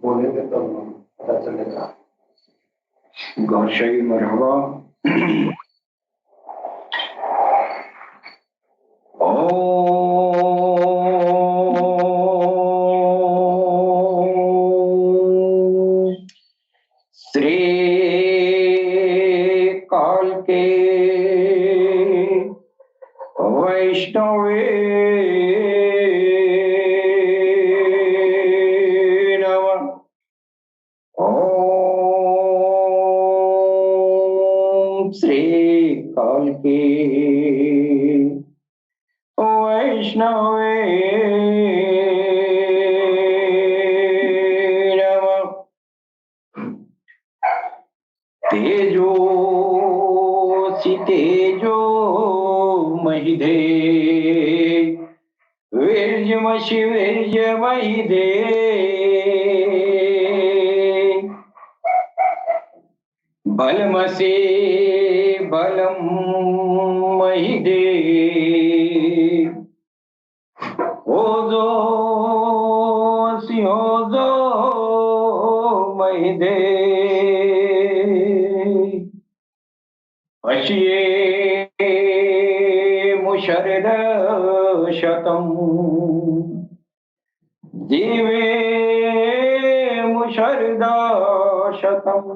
बोलेंगे तो पता चलेगा। गौरशाही मरहबा। श्री काल के वैष्णवे नमः। ओम श्री काल के वैष्णवे नमः। तेजोसी तेजो महिधे वीर्यमसि वीर्यमहिधे बलमसि बलं महिधे ओजोसि ओजो महिधे अशिये मुशरद शतम् जीवे मुशरदा शतम्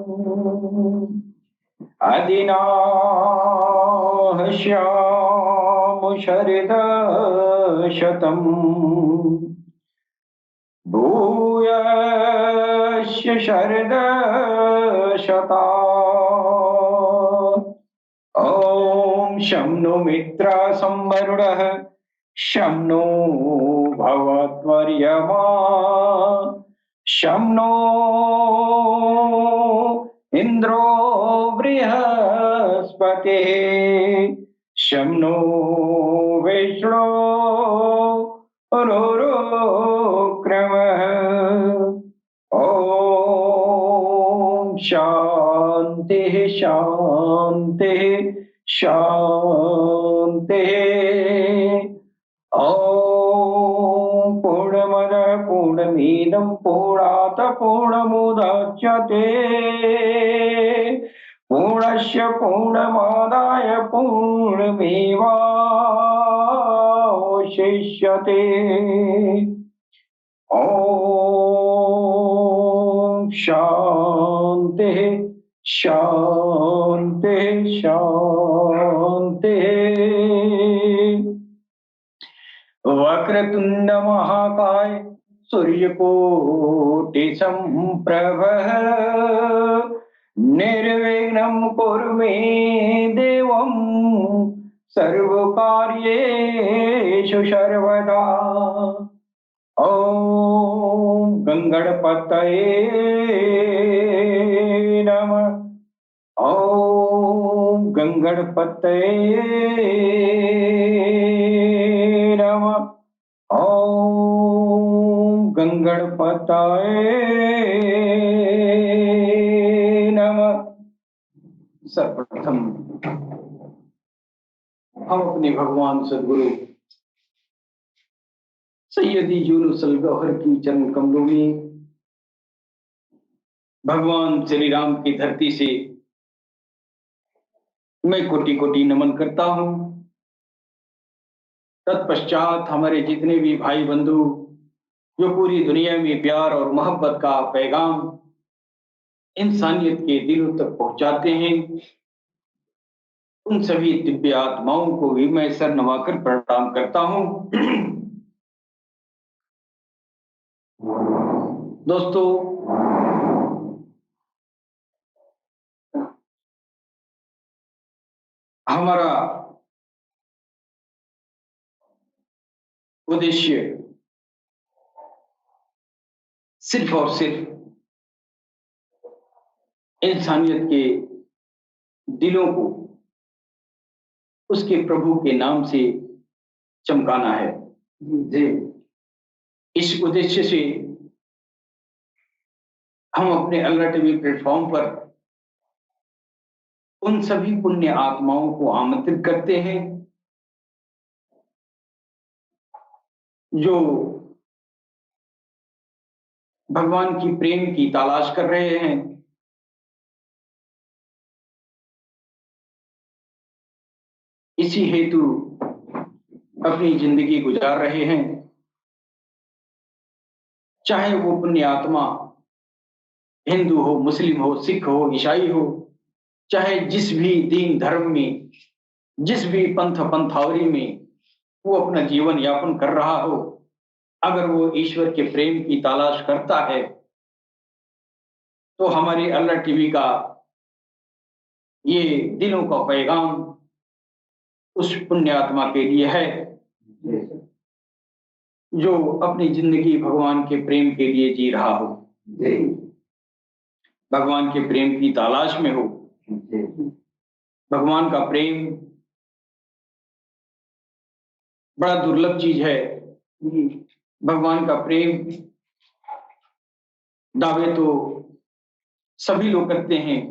अदिनाहस्यामुशरदा शतम् भूयस्य शरदा शता। ओम शं नो मित्रा संवरुणः शं नो भवत्वर्यमा शं नो इंद्रो बृहस्पतिः शं नो विष्णु रुक्रमः। ओम शांति शांति शांति। ओम पूर्णमद पूर्णमिदं पूर्णात् पूर्णमुदच्यते पूर्णस्य पूर्णमादाय पूर्णमेवावशिष्यते। ओम शांति शांति शांति। वक्रतुंड महाकाय सूर्यकोटि संप्रभः निर्विघ्नं कुरु मे देवं सर्वकार्येषु सर्वदा। ओम गंगणपतये नमः। ओम गंगणपतये नमः। ओम गंगणपतये नमः। सर्वप्रथम हम अपने भगवान सद्गुरु सैयदी यूनुस अल गौहर की चरण कमलों में भगवान श्री राम की धरती से मैं कोटि कोटि नमन करता हूं। तत्पश्चात हमारे जितने भी भाई बंधु जो पूरी दुनिया में प्यार और मोहब्बत का पैगाम इंसानियत के दिलों तक पहुंचाते हैं, उन सभी दिव्य आत्माओं को भी मैं सर नवाकर प्रणाम करता हूं। दोस्तों, हमारा उद्देश्य सिर्फ और सिर्फ इंसानियत के दिलों को उसके प्रभु के नाम से चमकाना है। इस उद्देश्य से हम अपने अल्लाह टीवी प्लेटफॉर्म पर उन सभी पुण्य आत्माओं को आमंत्रित करते हैं जो भगवान की प्रेम की तलाश कर रहे हैं। इसी हेतु अपनी जिंदगी गुजार रहे हैं। चाहे वो पुण्य आत्मा हिंदू हो, मुस्लिम हो, सिख हो, ईसाई हो, चाहे जिस भी दीन धर्म में, जिस भी पंथावरी में वो अपना जीवन यापन कर रहा हो, अगर वो ईश्वर के प्रेम की तलाश करता है तो हमारी अल्लाह टीवी का ये दिलों का पैगाम उस पुण्यात्मा के लिए है जो अपनी जिंदगी भगवान के प्रेम के लिए जी रहा हो, भगवान के प्रेम की तलाश में हो। भगवान का प्रेम बड़ा दुर्लभ चीज है। भगवान का प्रेम दावे तो सभी लोग करते हैं,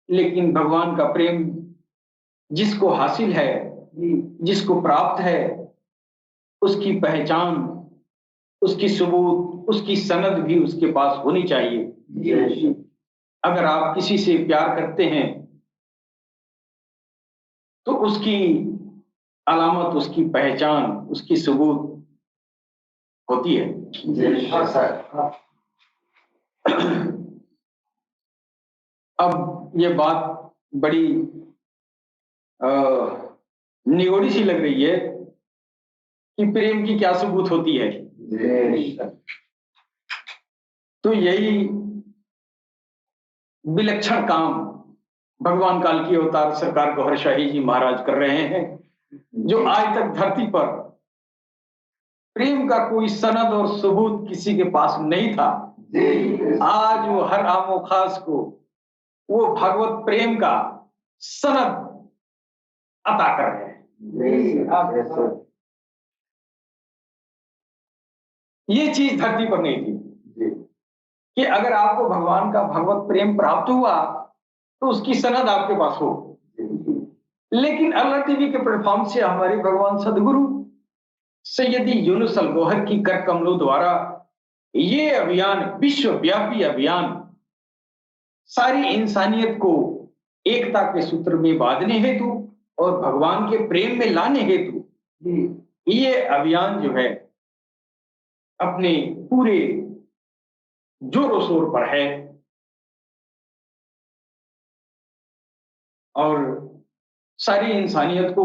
लेकिन भगवान का प्रेम जिसको हासिल है, जिसको प्राप्त है, उसकी पहचान, उसकी सबूत, उसकी सनद भी उसके पास होनी चाहिए। अगर आप किसी से प्यार करते हैं तो उसकी अलामत, उसकी पहचान, उसकी सबूत होती है। अब ये बात बड़ी निगोड़ी सी लग रही है कि प्रेम की क्या सबूत होती है। तो यही विलक्षण काम भगवान काल की अवतार सरकार गौहर शाही जी महाराज कर रहे हैं, जो आज तक धरती पर प्रेम का कोई सनद और सबूत किसी के पास नहीं था। आज वो हर आमो खास को वो भगवत प्रेम का सनद अता कर रहे हैं। ये चीज धरती पर नहीं थी कि अगर आपको भगवान का भगवत प्रेम प्राप्त हुआ तो उसकी सनद आपके पास हो। लेकिन अल्लाह टीवी के प्लेटफॉर्म से हमारे भगवान सदगुरु सैयदी यूनुस अल गौहर की कर कमलों द्वारा ये अभियान, विश्वव्यापी अभियान, सारी इंसानियत को एकता के सूत्र में बांधने हेतु और भगवान के प्रेम में लाने हेतु ये अभियान जो है अपने पूरे जोरों शोर पर है। और सारी इंसानियत को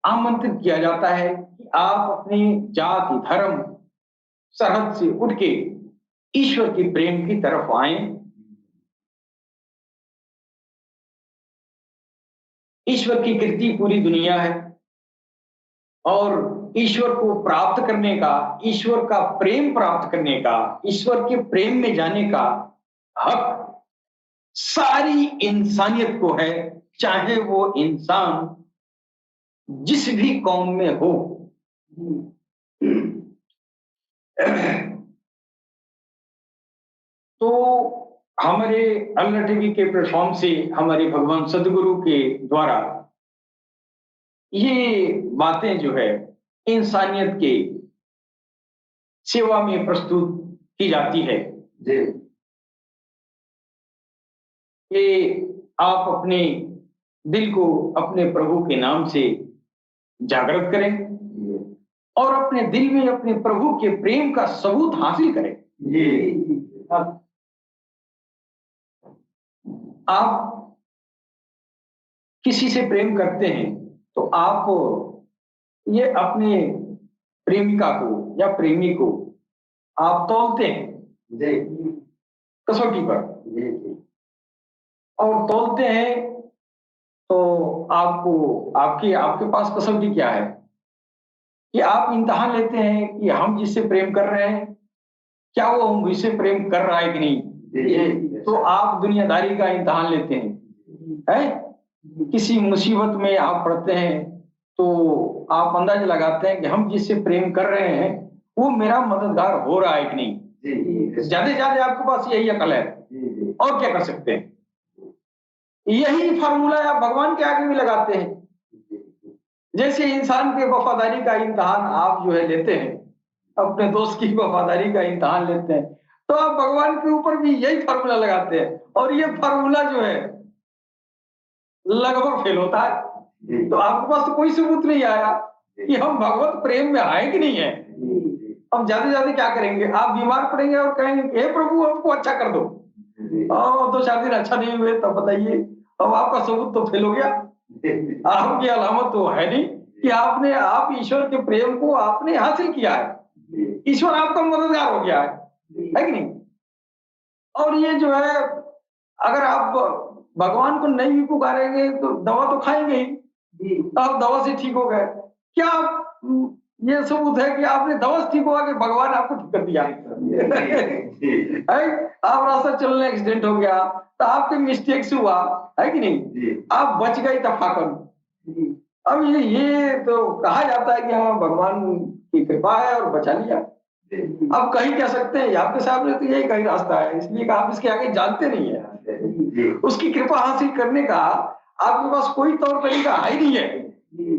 आमंत्रित किया जाता है कि आप अपनी जाति, धर्म, सरहद से उठ के ईश्वर के प्रेम की तरफ आएं। ईश्वर की कृति पूरी दुनिया है और ईश्वर को प्राप्त करने का, ईश्वर का प्रेम प्राप्त करने का, ईश्वर के प्रेम में जाने का हक सारी इंसानियत को है, चाहे वो इंसान जिस भी कौम में हो। तो हमारे अल्लाह टीवी के प्लेटफॉर्म से हमारे भगवान सदगुरु के द्वारा ये बातें जो है इंसानियत के सेवा में प्रस्तुत की जाती है कि आप अपने दिल को अपने प्रभु के नाम से जागृत करें और अपने दिल में अपने प्रभु के प्रेम का सबूत हासिल करें। आप किसी से प्रेम करते हैं तो आप ये अपने प्रेमिका को या प्रेमी को आप तौलते हैं कसौटी पर, और तौलते हैं तो आपको आपके पास कसौटी क्या है कि आप इम्तिहान लेते हैं कि हम जिससे प्रेम कर रहे हैं क्या वो मुझसे प्रेम कर रहा है कि नहीं। तो आप दुनियादारी का इम्तिहान लेते हैं। किसी मुसीबत में आप पड़ते हैं तो आप अंदाजा लगाते हैं कि हम जिससे प्रेम कर रहे हैं वो मेरा मददगार हो रहा है कि नहीं। ज्यादा आपके पास यही अकल है, और क्या कर सकते हैं। यही फार्मूला आप भगवान के आगे भी लगाते हैं। जैसे इंसान के वफादारी का इम्तिहान आप जो है लेते हैं, अपने दोस्त की वफादारी का इम्तिहान लेते हैं, तो आप भगवान के ऊपर भी यही फार्मूला लगाते हैं और ये फार्मूला जो है लगभग फेल होता है। तो आपके पास तो कोई सबूत नहीं आया कि हम भगवत प्रेम में आए कि नहीं है। हम ज्यादा ज्यादा क्या करेंगे, आप बीमार पड़ेंगे और कहेंगे हे प्रभु हमको अच्छा कर दो, और 2-4 दिन अच्छा नहीं हुए तब बताइए, अब आपका सबूत तो फेल हो गया। आपकी अलामत तो है नहीं कि आप ईश्वर के प्रेम को आपने हासिल किया है, ईश्वर आपका मददगार हो गया है कि नहीं। और ये जो है अगर आप भगवान को नहीं भी पुकारेंगे तो दवा तो खाएंगे ही, आप दवा से ठीक हो गए। क्या ये सबूत है कि आपने दवा से ठीक हुआ कि भगवान आपको ठीक कर दिया। आप रास्ता चलने एक्सीडेंट हो गया तो आपके मिस्टेक से हुआ है कि नहीं, आप बच गए तफाकन। अब ये तो कहा जाता है कि हाँ भगवान की कृपा है और बचा लिया। अब कहीं कह सकते हैं आपके सामने तो यही कहीं रास्ता है, इसलिए कि आप इसके आगे जानते नहीं है। उसकी कृपा हासिल करने का आपके पास कोई तौर तरीका है ही नहीं है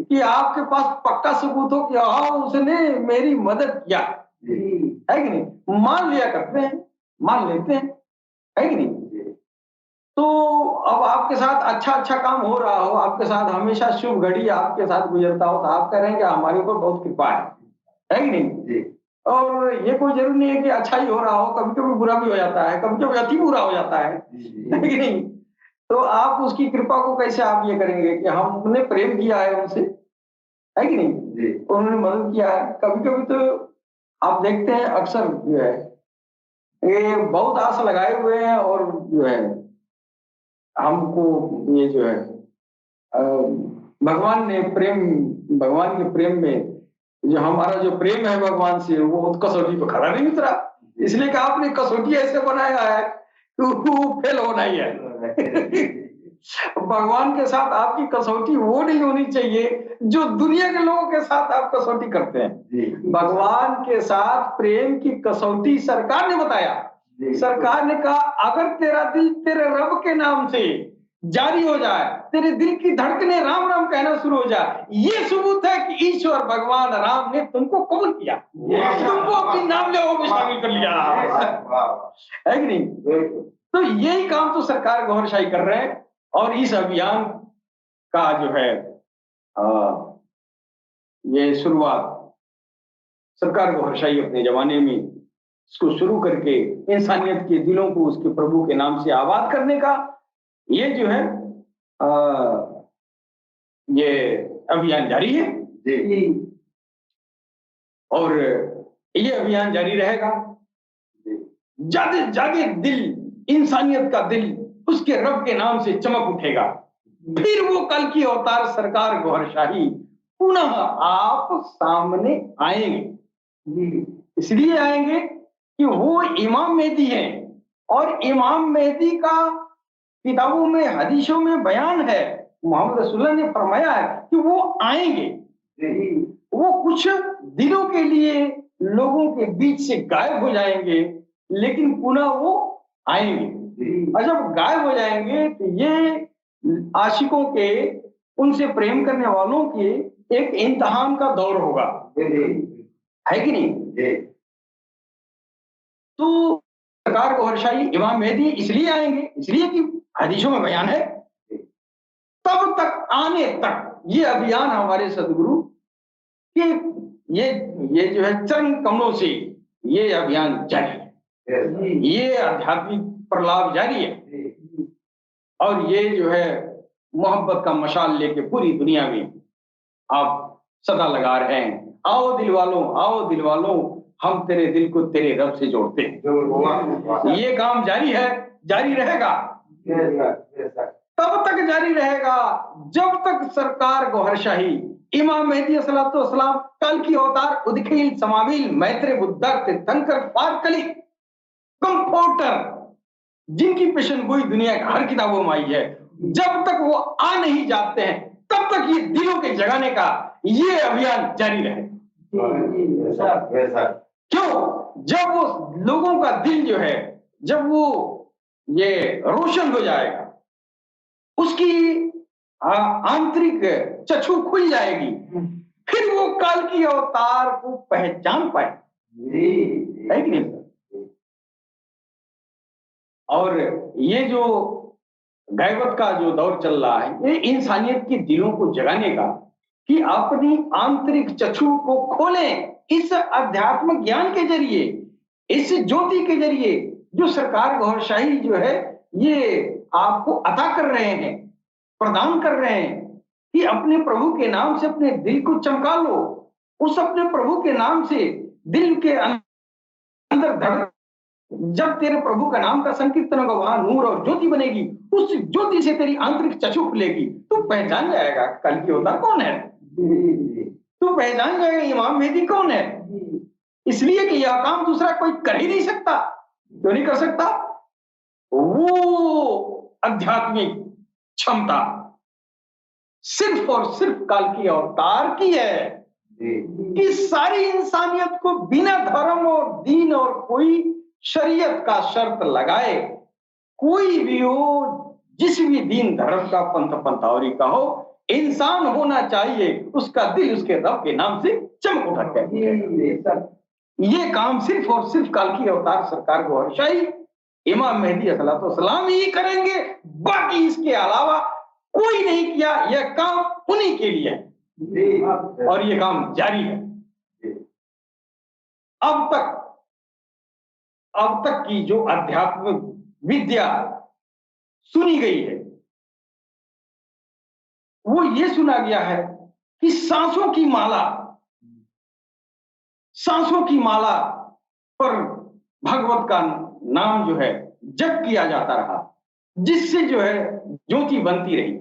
कि आपके पास पक्का सबूत हो कि हाँ उसने मेरी मदद किया है कि नहीं। मान लिया करते हैं, मान लेते हैं, है कि नहीं। तो अब आपके साथ अच्छा काम हो रहा हो, आपके साथ हमेशा शुभ घड़ी आपके साथ गुजरता हो, तो आप कह रहे हैं कि हमारे ऊपर बहुत कृपा है कि नहीं। और ये कोई जरूरी नहीं है कि अच्छा ही हो रहा हो, कभी कभी बुरा भी हो जाता है, कभी कभी अति बुरा हो जाता है कि नहीं। तो आप उसकी कृपा को कैसे आप ये करेंगे कि हमने प्रेम किया है उनसे, है कि नहीं, उन्होंने मदद किया है। कभी कभी तो आप देखते हैं अक्सर जो है ये बहुत आस लगाए हुए हैं और जो है हमको ये जो है भगवान के प्रेम में जो हमारा जो प्रेम है भगवान से वो कसौटी पे खड़ा नहीं उतरा, इसलिए कि आपने कसौटी ऐसे बनाया है कि वो फेल होना ही है। भगवान के साथ आपकी कसौटी वो नहीं होनी चाहिए जो दुनिया के लोगों के साथ आप कसौटी करते हैं। भगवान के साथ प्रेम की कसौटी सरकार ने बताया, सरकार ने कहा अगर तेरा दिल तेरे रब के नाम से जारी हो जाए, तेरे दिल की धड़कने राम राम कहना शुरू हो जाए, ये सबूत है कि ईश्वर भगवान राम ने तुमको कबूल किया, तुमको अपनी नाम लेवों में शामिल कर लिया, है कि नहीं। तो यही काम तो सरकार गौरशाही कर रहे हैं और इस अभियान का जो है ये शुरुआत सरकार गौरशाही अपने जमाने में इसको शुरू करके इंसानियत के दिलों को उसके प्रभु के नाम से आबाद करने का ये जो है ये अभियान जारी है और ये अभियान जारी रहेगा। जागे दिल, इंसानियत का दिल उसके रब के नाम से चमक उठेगा, फिर वो कल की अवतार सरकार गौरशाही पुनः आप सामने आएंगे। इसलिए आएंगे कि वो इमाम मेहदी है और इमाम मेहदी का किताबों में हदीसों में बयान है, मोहम्मद रसूलुल्लाह ने फरमाया है कि वो आएंगे, वो कुछ दिनों के लिए लोगों के बीच से गायब हो जाएंगे लेकिन पुनः वो आएंगे। और जब गायब हो जाएंगे तो ये आशिकों के, उनसे प्रेम करने वालों के एक इम्तिहान का दौर होगा, है कि नहीं। तो सरकार गौरशाही इमाम मेहदी इसलिए आएंगे, इसलिए कि हदीसों में बयान है, तब तक आने तक ये अभियान हमारे सदगुरु के ये जो है चरण कमलों से ये अभियान जारी है, ये आध्यात्मिक प्रलाप जारी है और ये जो है मोहब्बत का मशाल लेके पूरी दुनिया में आप सदा लगा रहे हैं। आओ दिल वालों हम तेरे दिल को तेरे रब से जोड़ते हैं। ये काम जारी है, जारी रहेगा, तब तक जारी रहेगा जब तक सरकार गौहरशाही इमाम मेहदी अस्सलाम कल की अवतार उदखिल समाविल मैत्रे बुद्धर तीर्थंकर फारकली कंफोर्टर जिनकी पेशनगोई दुनिया की हर किताबों में आई है, जब तक वो आ नहीं जाते हैं तब तक ये दिलों के जगाने का ये अभियान जारी रहे। क्यों? जब वो लोगों का दिल जो है जब वो ये रोशन हो जाएगा, उसकी आंतरिक चक्षु खुल जाएगी, फिर वो काल की अवतार को पहचान पाए, है कि नहीं। और ये जो गैबत का जो दौर चल रहा है, ये इंसानियत के दिलों को जगाने का, कि अपनी आंतरिक चक्षु को खोलें इस अध्यात्म ज्ञान के जरिए, इस ज्योति के जरिए जो सरकार गौरशाही जो है ये आपको अता कर रहे हैं, प्रदान कर रहे हैं, कि अपने प्रभु के नाम से अपने दिल को चमका लो। उस अपने प्रभु के नाम से दिल के अंदर धड़, जब तेरे प्रभु का नाम का संकीर्तन होगा वहां नूर और ज्योति बनेगी, उस ज्योति से तेरी आंतरिक चक्षु खुलेगी, तू पहचान जाएगा कल की अवतार कौन है, तू पहचान जाएगा इमाम मेहदी कौन है। इसलिए कि यह काम दूसरा कोई कर ही नहीं सकता। क्यों नहीं कर सकता? वो आध्यात्मिक क्षमता सिर्फ और सिर्फ काल की अवतार की है, कि सारी इंसानियत को बिना धर्म और दीन और कोई शरीयत का शर्त लगाए, कोई भी हो, जिस भी दीन धर्म का पंथ पंथावरी का हो, इंसान होना चाहिए, उसका दिल उसके रब के नाम से चमक उठा है। ये काम सिर्फ और सिर्फ काल की अवतार सरकार गौरशाही इमाम मेहदी अलैहिस्सलाम ही करेंगे, बाकी इसके अलावा कोई नहीं किया। यह काम उन्हीं के लिए है और ये काम जारी है। अब तक की जो आध्यात्मिक विद्या सुनी गई है, वो ये सुना गया है कि सांसों की माला पर भगवत का नाम जो है जप किया जाता रहा, जिससे जो है ज्योति बनती रही।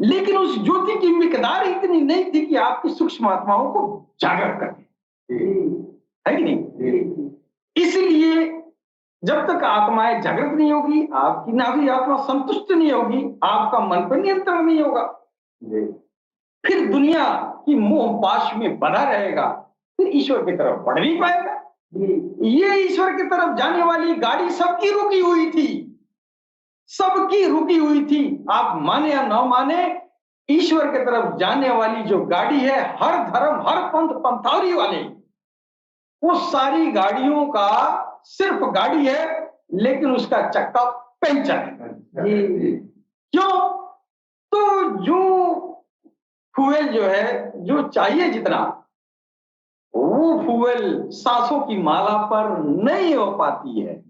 लेकिन उस ज्योति की मिकदार इतनी नहीं थी कि आपकी सूक्ष्म आत्माओं को जागृत करे, है कि नहीं? इसलिए जब तक आत्माएं जागृत नहीं होगी, आपकी नाभि आत्मा संतुष्ट नहीं होगी, आपका मन पर नियंत्रण नहीं होगा, फिर दुनिया की मोह पाश में बंधा रहेगा, फिर ईश्वर की तरफ बढ़ नहीं पाएगा। ये ईश्वर की तरफ जाने वाली गाड़ी सबकी रुकी हुई थी। आप माने या न माने, ईश्वर की तरफ जाने वाली जो गाड़ी है, हर धर्म हर पंथ पंथावरी वाले, वो सारी गाड़ियों का सिर्फ गाड़ी है, लेकिन उसका चक्का पंचर है। क्यों? तो जो फ्यूल जो है, जो चाहिए जितना, वो फ्यूल सांसों की माला पर नहीं हो पाती है।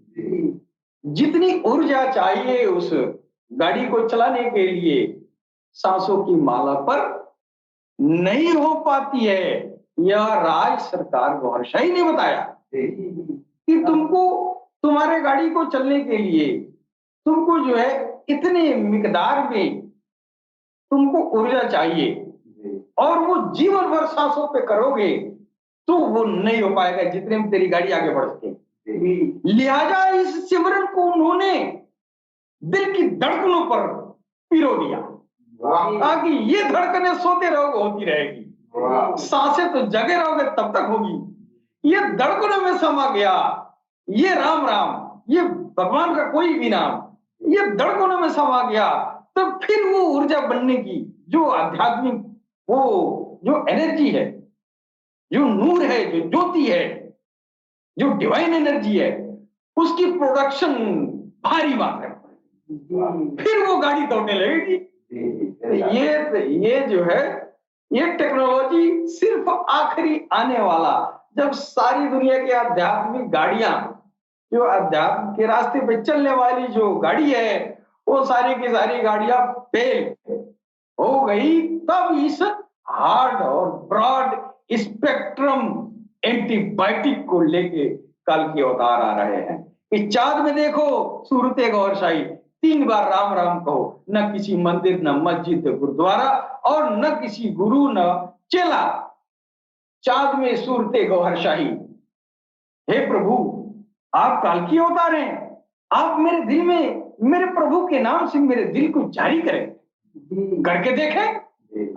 जितनी ऊर्जा चाहिए उस गाड़ी को चलाने के लिए, सांसों की माला पर नहीं हो पाती है। यह राज सरकार गौरशाही ने बताया कि तुमको, तुम्हारे गाड़ी को चलने के लिए तुमको जो है इतने मिकदार में तुमको ऊर्जा चाहिए, और वो जीवन भर सांसों पे करोगे तो वो नहीं हो पाएगा जितने में तेरी गाड़ी आगे बढ़ सके। लिहाजा इस सिमरन को उन्होंने दिल की धड़कनों पर पिरो दिया, ताकि ये धड़कनें सोते रहोगे होती रहेगी, सांसें तो जगे रहोगे तब तक होगी। ये धड़कनों में समा गया, ये राम राम, ये भगवान का कोई भी नाम, ये धड़कनों में समा गया, तो फिर वो ऊर्जा बनने की, जो आध्यात्मिक, वो जो एनर्जी है, जो नूर है, जो ज्योति है, जो डिवाइन एनर्जी है, उसकी प्रोडक्शन भारी मात्रा में, फिर वो गाड़ी दौड़ने लगेगी। ये जो है, ये टेक्नोलॉजी सिर्फ आखिरी आने वाला, जब सारी दुनिया की आध्यात्मिक गाड़ियां, जो अध्यात्म के रास्ते पे चलने वाली जो गाड़ी है, वो सारी की सारी गाड़ियां फेल हो गई, तब इस हार्ड और ब्रॉड स्पेक्ट्रम एंटीबायोटिक को लेके कल के अवतार आ रहे हैं। इस चाँद में देखो सूरते गौरशाही, 3 बार राम राम कहो, न किसी मंदिर, न मस्जिद, गुरुद्वारा, और न किसी गुरु, न चेला। चाँद में सूरते गौरशाही। हे प्रभु, आप काल की अवतार हैं, आप मेरे दिल में, मेरे प्रभु के नाम से मेरे दिल को जारी करें, करके देखें।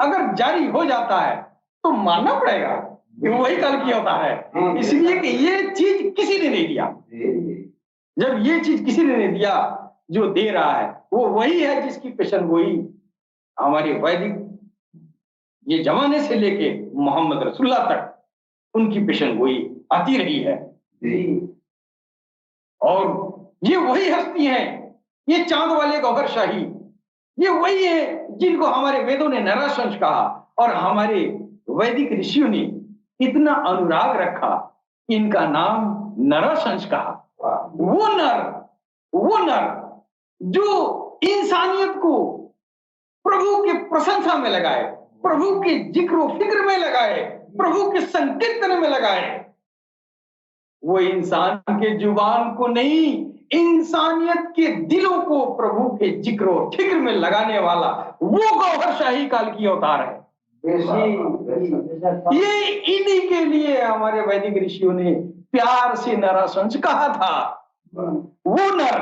अगर जारी हो जाता है तो मानना पड़ेगा कि वही काल की अवतार है, इसलिए कि ये चीज किसी ने नहीं दिया। जब ये चीज किसी ने नहीं दिया, जो दे रहा है वो वही है जिसकी पेशन गोई हमारे वैदिक ये जमाने से लेके मोहम्मद रसूलुल्लाह तक उनकी पेशन गोई आती रही है। और ये वही हस्ती हैं, ये चांद वाले गौहर शाही, ये वही है जिनको हमारे वेदों ने नराशंस कहा और हमारे वैदिक ऋषियों ने इतना अनुराग रखा, इनका नाम नराशंस कहा। वो नर जो इंसानियत को प्रभु के प्रशंसा में लगाए, प्रभु के जिक्र फिक्र में लगाए, प्रभु के संकीर्तन में लगाए, वो इंसान के जुबान को नहीं, इंसानियत के दिलों को प्रभु के जिक्र फिक्र में लगाने वाला वो गौहर शाही काल की अवतार है। ये इन्हीं के लिए हमारे वैदिक ऋषियों ने प्यार से नराशंस कहा था। वो नर,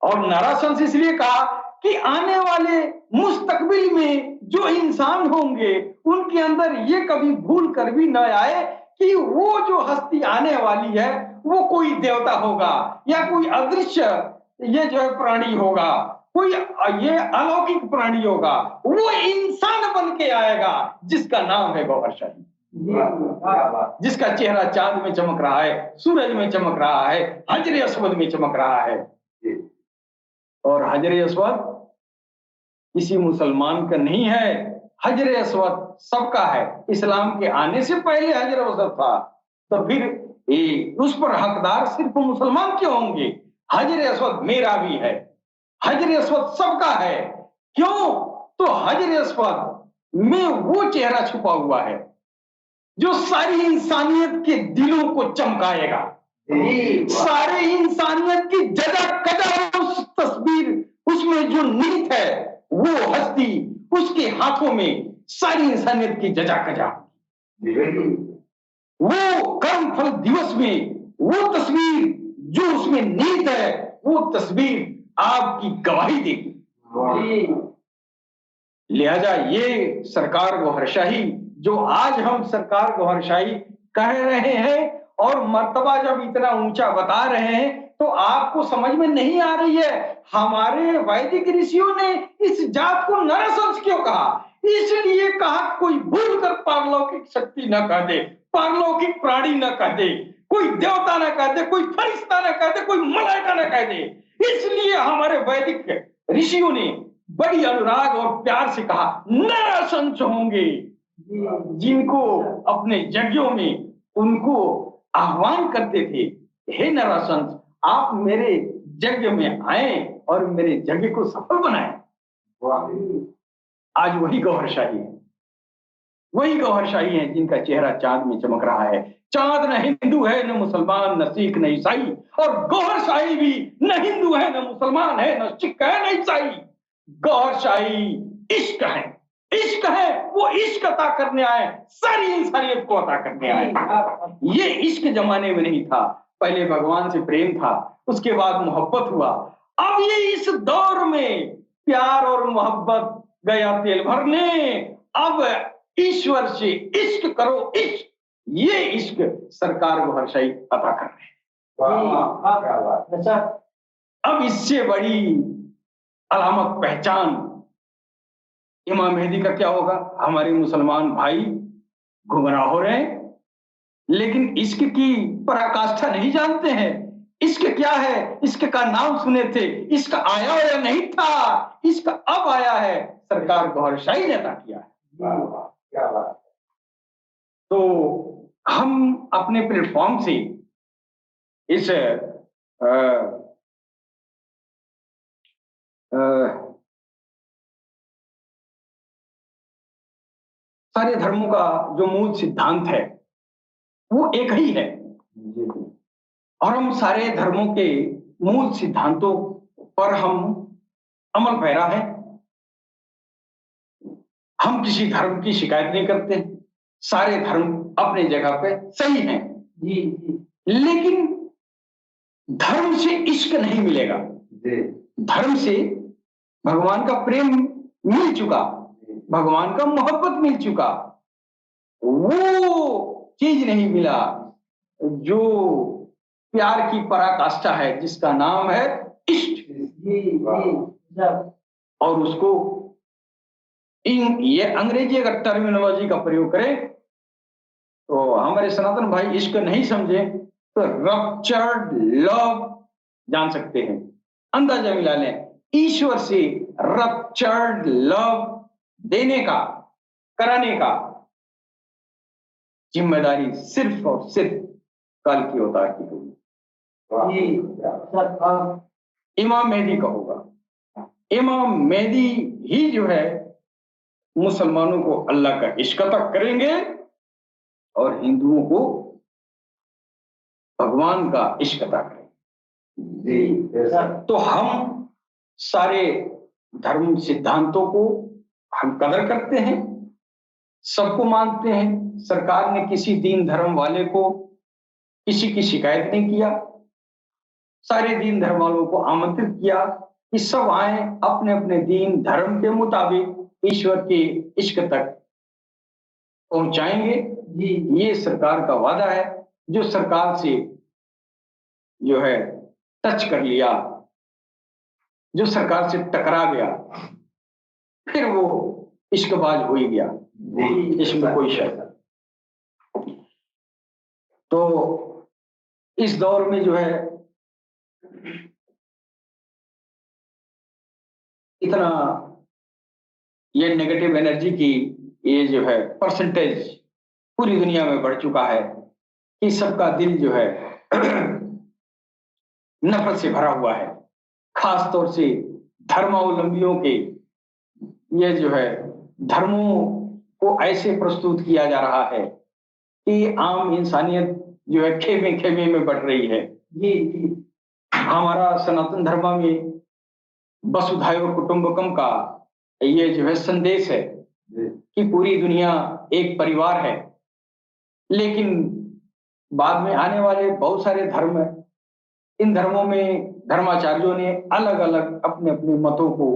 और नराशंस इसलिए कहा कि आने वाले मुस्तकबिल में जो इंसान होंगे उनके अंदर ये कभी भूल कर भी न आए कि वो जो हस्ती आने वाली है वो कोई देवता होगा या कोई अदृश्य ये जो है प्राणी होगा, कोई ये अलौकिक प्राणी होगा, वो इंसान बन के आएगा जिसका नाम है गौहर शाही, जिसका चेहरा चांद में चमक रहा है, सूरज में चमक रहा है, हजरे अस्वद में चमक रहा है। और हजरे अस्वद किसी मुसलमान का नहीं है, हजरे अस्वद सबका है। इस्लाम के आने से पहले हजरे अस्वद था, तो फिर उस पर हकदार सिर्फ मुसलमान क्यों होंगे? हजरे अस्वद मेरा भी है, हजरे अस्वद सबका है। क्यों? तो हजरे अस्वद में वो चेहरा छुपा हुआ है जो सारी इंसानियत के दिलों को चमकाएगा, सारे इंसानियत की जगह कदर उस तस्वीर उसमें जो नीत है वो हस्ती उसके हाथों में सारी इंसानियत की जजा कजा, वो कर्म फल दिवस में वो तस्वीर जो उसमें नीत है वो तस्वीर आपकी गवाही देगी। लिहाजा ये सरकार गौहर शाही जो आज हम सरकार गौहर शाही कह रहे हैं और मर्तबा जब इतना ऊंचा बता रहे हैं तो आपको समझ में नहीं आ रही है। हमारे वैदिक ऋषियों ने इस जात को नरसंस क्यों कहा? इसलिए कहा कोई भूल कर पारलौकिक शक्ति न कह दे, पारलौकिक प्राणी न कह दे, कोई देवता न कह दे, कोई फरिश्ता न कह दे, कोई मलाइका न कह दे। इसलिए हमारे वैदिक ऋषियों ने बड़ी अनुराग और प्यार से कहा नरसंस होंगे, जिनको अपने यज्ञों में उनको आह्वान करते थे, हे नरसंस आप मेरे यज्ञ में आए और मेरे यज्ञ को सफल बनाए। आज वही गौहर शाही है, वही गौहर शाही है जिनका चेहरा चांद में चमक रहा है। चांद न हिंदू है, न मुसलमान, न सिख, न ईसाई, और गौहर शाही भी न हिंदू है, न मुसलमान है, न सिख है, न ईसाई। गौहर शाही इश्क है, इश्क है, वो इश्क अता करने आए, सारी इंसानियत को अता करने आए। ये इश्क जमाने में नहीं था, पहले भगवान से प्रेम था, उसके बाद मोहब्बत हुआ। अब ये इस दौर में प्यार और मोहब्बत गया तेल भरने, अब ईश्वर से इश्क करो, इश्क, ये इश्क सरकार गौहर शाही अता कर रहे हैं। अब इससे बड़ी अलामत पहचान इमाम मेहदी का क्या होगा? हमारे मुसलमान भाई गुमराह हो रहे हैं, लेकिन इश्क की पराकाष्ठा नहीं जानते हैं। इश्क क्या है? इश्क का नाम सुने थे, इश्क आया या नहीं था, इश्क अब आया है, सरकार गौहर शाही ने अता किया है। क्या बात। तो हम अपने प्लेटफॉर्म से इस सारे धर्मों का जो मूल सिद्धांत है वो एक ही है, और हम सारे धर्मों के मूल सिद्धांतों पर हम अमल पैरा है। हम किसी धर्म की शिकायत नहीं करते, सारे धर्म अपने जगह पे सही हैं। लेकिन धर्म से इश्क नहीं मिलेगा, धर्म से भगवान का प्रेम मिल चुका, भगवान का मोहब्बत मिल चुका, वो चीज नहीं मिला जो प्यार की पराकाष्ठा है, जिसका नाम है इश्क। और उसको ये अंग्रेजी अगर टर्मिनोलॉजी का प्रयोग करें तो हमारे सनातन भाई इश्क नहीं समझे तो रप्चर्ड लव जान सकते हैं, अंदाजा मिला लें। ईश्वर से रप्चर्ड लव देने का, कराने का जिम्मेदारी सिर्फ और सिर्फ कल की अवतार की होगी। इमाम मेहदी का होगा। इमाम मेहदी ही जो है मुसलमानों को अल्लाह का इश्क अता करेंगे और हिंदुओं को भगवान का इश्क अता करेंगे। तो हम सारे धर्म सिद्धांतों को हम कदर करते हैं, सबको मानते हैं। सरकार ने किसी दीन धर्म वाले को किसी की शिकायत नहीं किया, सारे दीन धर्म वालों को आमंत्रित किया कि सब आए, अपने अपने दीन धर्म के मुताबिक ईश्वर के इश्क तक पहुंचाएंगे। ये सरकार का वादा है। जो सरकार से जो है टच कर लिया, जो सरकार से टकरा गया, फिर वो इश्कबाज हो ही गया, इसमें कोई शक नहीं। तो इस दौर में जो है इतना ये नेगेटिव एनर्जी की ये जो है परसेंटेज पूरी दुनिया में बढ़ चुका है कि सबका दिल जो है नफरत से भरा हुआ है। खास तौर से धर्मावलंबियों के ये जो है धर्मों को ऐसे प्रस्तुत किया जा रहा है कि आम इंसानियत जो है खेमे खेमे में बढ़ रही है। ये हमारा सनातन धर्म में वसुधैव कुटुंबकम का ये जो है संदेश है कि पूरी दुनिया एक परिवार है। लेकिन बाद में आने वाले बहुत सारे धर्म है, इन धर्मों में धर्माचार्यों ने अलग अलग अपने अपने मतों को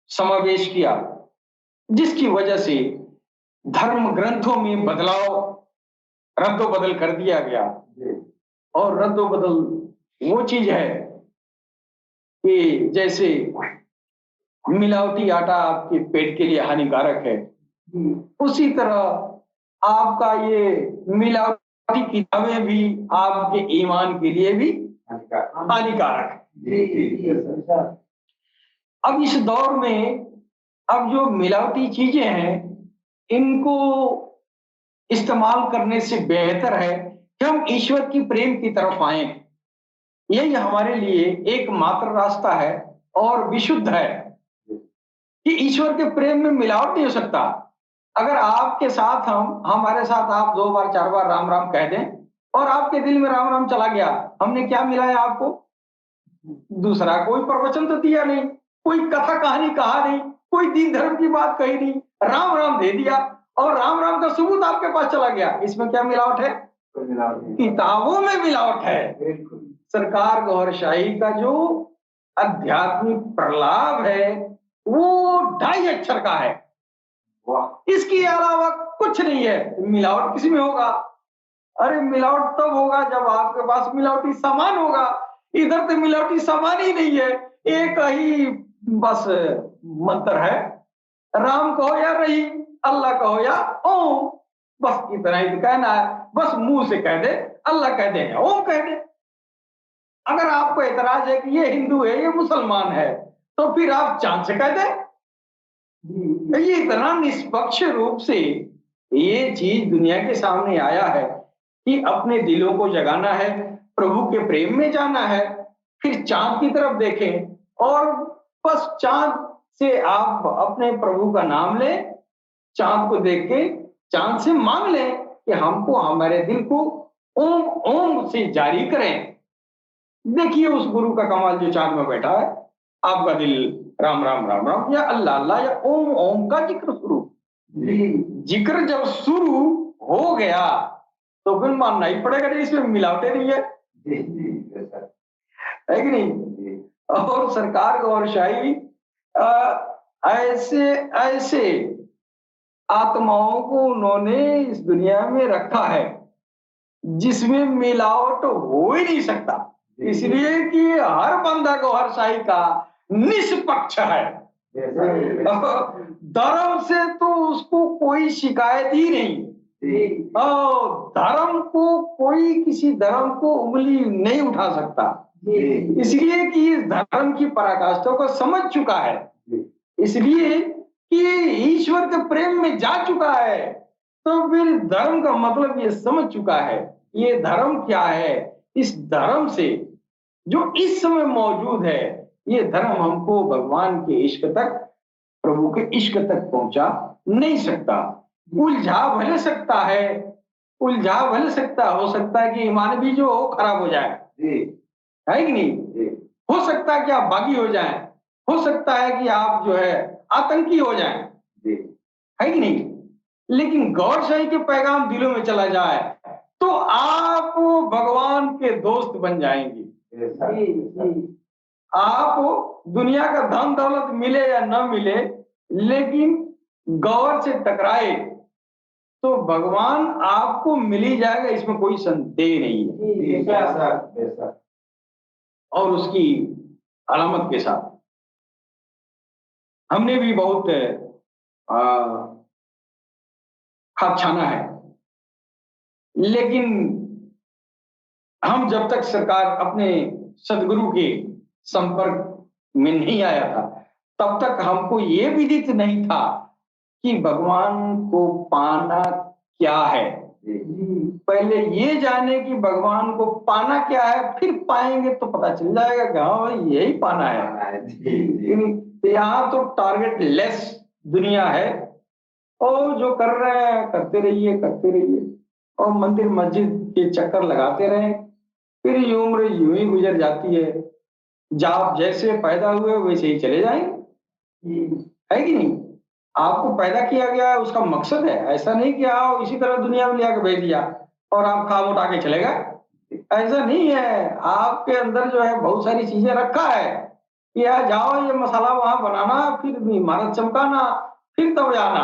समावेश किया, जिसकी वजह से धर्म ग्रंथों में बदलाव रद्दोबदल कर दिया गया। और रद्दोबदल वो चीज है कि जैसे मिलावटी आटा आपके पेट के लिए हानिकारक है, उसी तरह आपका ये मिलावटी किताबें भी आपके ईमान के लिए भी हानिकारक है। अब इस दौर में अब जो मिलावटी चीजें हैं, इनको इस्तेमाल करने से बेहतर है कि हम ईश्वर की प्रेम की तरफ आए। यही हमारे लिए एकमात्र रास्ता है और विशुद्ध है कि ईश्वर के प्रेम में मिलावट नहीं हो सकता। अगर आपके साथ हमारे साथ आप 2 बार 4 बार राम राम कह दें और आपके दिल में राम राम चला गया, हमने क्या मिलाया आपको? दूसरा कोई प्रवचन तो दिया नहीं, कोई कथा कहानी कहा नहीं, कोई दीन धर्म की बात कही नहीं, राम राम दे दिया और राम राम का सबूत आपके पास चला गया। इसमें क्या मिलावट है? किताबों में मिलावट है। सरकार गौरशाही का जो आध्यात्मिक प्रलाप है वो 2.5 अक्षर का है, इसके अलावा कुछ नहीं है। मिलावट किसी में होगा? अरे मिलावट तब होगा जब आपके पास मिलावटी सामान होगा। इधर तो मिलावटी सामान ही नहीं है, एक ही बस मंत्र है, राम कहो या रहीम, अल्लाह कहो या ओम, बस इतना ही कहना है। बस मुंह से कह दे अल्लाह कह दे या ओम कह दे। अगर आपको एतराज है कि ये हिंदू है ये मुसलमान है, तो फिर आप चांद से कह दे। ये इतना निष्पक्ष रूप से ये चीज दुनिया के सामने आया है कि अपने दिलों को जगाना है, प्रभु के प्रेम में जाना है, फिर चांद की तरफ देखें और बस चांद से आप अपने प्रभु का नाम लें, चांद को देख के चांद से मांग लें कि हमको हमारे दिल को ओम ओम से जारी करें। देखिए उस गुरु का कमाल जो चांद में बैठा है, आपका दिल राम राम राम राम या अल्लाह अल्लाह या ओम ओम का जिक्र शुरू। जिक्र जब शुरू हो गया तो फिर मानना ही पड़ेगा कि इसमें मिलावटें नहीं है, है कि नहीं? और सरकार गौरशाही ऐसे ऐसे आत्माओं को उन्होंने इस दुनिया में रखा है जिसमें मिलावट हो ही नहीं सकता, इसलिए कि हर बंदा गौरशाही का निष्पक्ष है। धर्म से तो उसको कोई शिकायत ही नहीं और धर्म को कोई किसी धर्म को उंगली नहीं उठा सकता। इसलिए कि इस धर्म की पराकाष्ठा को समझ चुका है, इसलिए कि ईश्वर के प्रेम में जा चुका है, तो फिर धर्म का मतलब ये समझ चुका है। ये धर्म क्या है? इस धर्म से जो इस समय मौजूद है, ये धर्म हमको भगवान के इश्क तक, प्रभु के इश्क तक पहुंचा नहीं सकता। उलझा भले सकता है, उलझा भले सकता, हो सकता है कि ईमान भी जो हो खराब हो जाए, है कि नहीं? हो सकता है कि आप बागी हो जाएं, हो सकता है कि आप जो है आतंकी हो जाएं, है कि नहीं? लेकिन गौर सही के पैगाम दिलों में चला जाए तो आप भगवान के दोस्त बन जाएंगे। आप दुनिया का धन दौलत मिले या न मिले, लेकिन गौर से टकराए तो भगवान आपको मिल ही जाएगा, इसमें कोई संदेह नहीं है। और उसकी अलामत के साथ हमने भी बहुत खाद छाना है, लेकिन हम जब तक सरकार अपने सदगुरु के संपर्क में नहीं आया था, तब तक हमको ये विदित नहीं था कि भगवान को पाना क्या है। पहले ये जाने कि भगवान को पाना क्या है, फिर पाएंगे तो पता चल जाएगा कि हाँ भाई यही पाना है। यहाँ तो टारगेट लेस दुनिया है, और जो कर रहे हैं करते रहिए, करते रहिए, और मंदिर मस्जिद के चक्कर लगाते रहे, फिर ये उम्र यूं ही गुजर जाती है। जब जैसे पैदा हुए वैसे ही चले जाएंगे, है कि नहीं? आपको पैदा किया गया है, उसका मकसद है, ऐसा नहीं कि आओ इसी तरह दुनिया में ले आके भेज दिया और आप खा उठा के चले गए, ऐसा नहीं है। आपके अंदर जो है बहुत सारी चीजें रखा है कि यार जाओ ये मसाला वहां बनाना, फिर इमारत चमकाना, फिर तब जाना।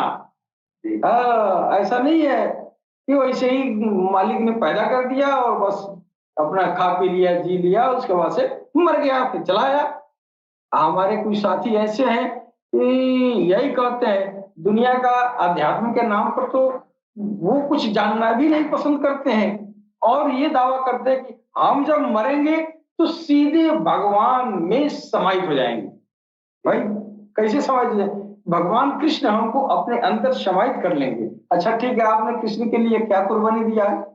ऐसा नहीं है कि वैसे ही मालिक ने पैदा कर दिया और बस अपना खा पी लिया, जी लिया, उसके बाद से मर गया, फिर चला आया। हमारे कुछ साथी ऐसे हैं कि यही कहते हैं, दुनिया का अध्यात्म के नाम पर तो वो कुछ जानना भी नहीं पसंद करते हैं, और ये दावा करते हैं कि हम जब मरेंगे तो सीधे भगवान में समाहित हो जाएंगे। भाई कैसे समाहित हो जाएंगे? भगवान कृष्ण हमको अपने अंदर समाहित कर लेंगे। अच्छा ठीक है, आपने कृष्ण के लिए क्या कुर्बानी दिया है?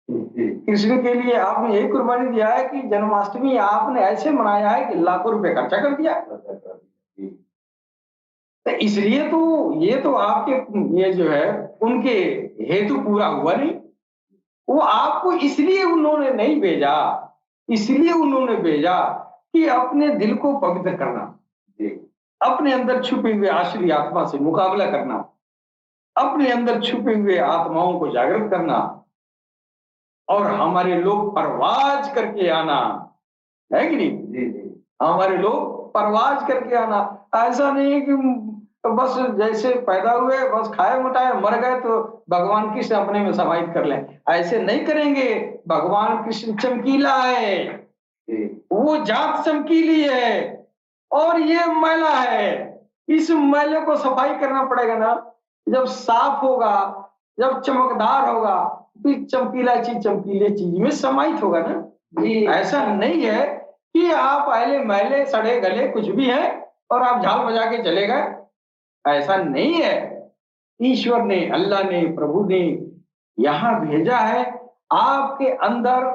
कृष्ण के लिए आपने यही कुर्बानी दिया है कि जन्माष्टमी आपने ऐसे मनाया है कि लाखों रुपए खर्चा कर दिया। तो इसलिए तो ये तो आपके ये जो है उनके हेतु पूरा हुआ नहीं। वो आपको इसलिए उन्होंने नहीं भेजा, इसलिए उन्होंने भेजा कि अपने दिल को पवित्र करना, अपने अंदर छुपे हुए आसुरी आत्मा से मुकाबला करना, अपने अंदर छुपे हुए आत्माओं को जागृत करना, और हमारे लोग परवाज करके आना, है कि नहीं? हमारे लोग परवाज करके आना। ऐसा नहीं कि बस जैसे पैदा हुए बस खाए मुटाए मर गए तो भगवान कृष्ण अपने में समाहित कर लें, ऐसे नहीं करेंगे। भगवान कृष्ण चमकीला है, वो जात चमकीली है, और ये मैला है। इस मैले को सफाई करना पड़ेगा ना। जब साफ होगा, जब चमकदार होगा, फिर चमकीला चीज चमकीले चीज में समाहित होगा ना। ऐसा नहीं है कि आप पहले मैले सड़े गले कुछ भी है और आप झाल बजा के चले गए, ऐसा नहीं है। ईश्वर ने, अल्लाह ने, प्रभु ने यहाँ भेजा है आपके अंदर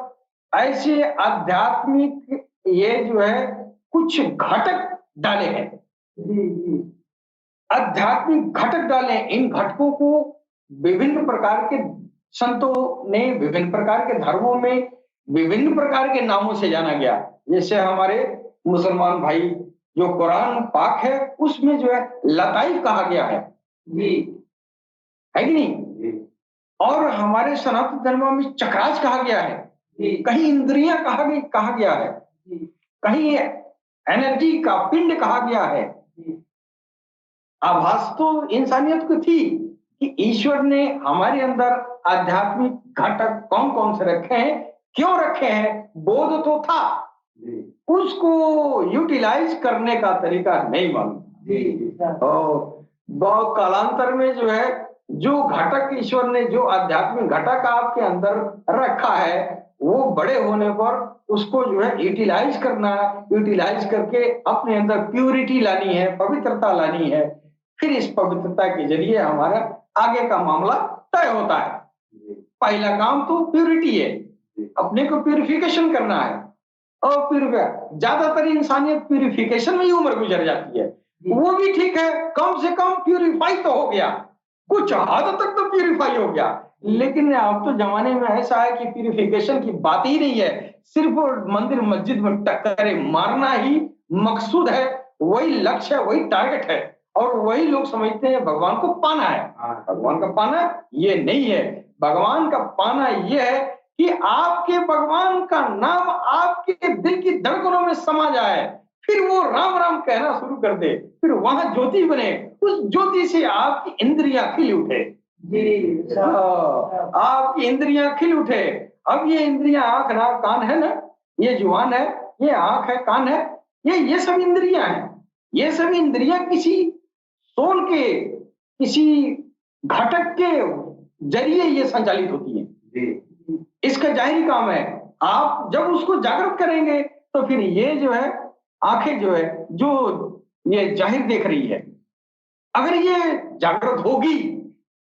ऐसे आध्यात्मिक ये जो है कुछ घटक डाले हैं, आध्यात्मिक घटक डाले। इन घटकों को विभिन्न प्रकार के संतों ने, विभिन्न प्रकार के धर्मों में विभिन्न प्रकार के नामों से जाना गया। जैसे हमारे मुसलमान भाई जो कुरान पाक है उसमें जो है लताइफ कहा गया है कि नहीं? और हमारे सनातन धर्म में चक्राज कहा गया है, कहीं इंद्रियां कहा गया है, कहीं एनर्जी का पिंड कहा गया है। आभास तो इंसानियत को थी कि ईश्वर ने हमारे अंदर आध्यात्मिक घटक कौन कौन से रखे हैं, क्यों रखे हैं, बोध तो था, उसको यूटिलाइज करने का तरीका नहीं मालूम। और बहुत कालांतर में जो है जो घटक ईश्वर ने, जो आध्यात्मिक घटक आपके अंदर रखा है, वो बड़े होने पर उसको जो है यूटिलाइज करना है, यूटिलाइज करके अपने अंदर प्यूरिटी लानी है, पवित्रता लानी है। फिर इस पवित्रता के जरिए हमारा आगे का मामला तय होता है। पहला काम तो प्यूरिटी है, अपने को प्यूरिफिकेशन करना है। और फिर ज्यादातर इंसानियत प्यूरिफिकेशन में ही उम्र गुजर जाती है। वो भी ठीक है, कम से कम प्यूरिफाई तो हो गया, कुछ हद तक तो प्यूरिफाई हो गया। लेकिन अब तो जमाने में ऐसा है कि प्यूरिफिकेशन की बात ही नहीं है, सिर्फ मंदिर मस्जिद में टक्करे मारना ही मकसूद है, वही लक्ष्य है, वही टारगेट है। और वही लोग समझते हैं भगवान को पाना है। भगवान का पाना ये नहीं है। भगवान का पाना ये है कि आपके भगवान का नाम आपके दिल की धड़कनों में समा जाए, फिर वो राम राम कहना शुरू कर दे, फिर वहां ज्योति बने, उस ज्योति से आपकी इंद्रियां खिल उठे। आपकी इंद्रियां खिल उठे। अब ये इंद्रियां आंख नाक कान है ना, ये जुबान है, ये आंख है, कान है, ये सब इंद्रियां हैं। ये सब इंद्रियां किसी सोल के, किसी घटक के जरिए ये संचालित होती है। इसका जाहिर काम है, आप जब उसको जागृत करेंगे तो फिर ये जो है आंखें जो है, जो ये जाहिर देख रही है, अगर ये जागृत होगी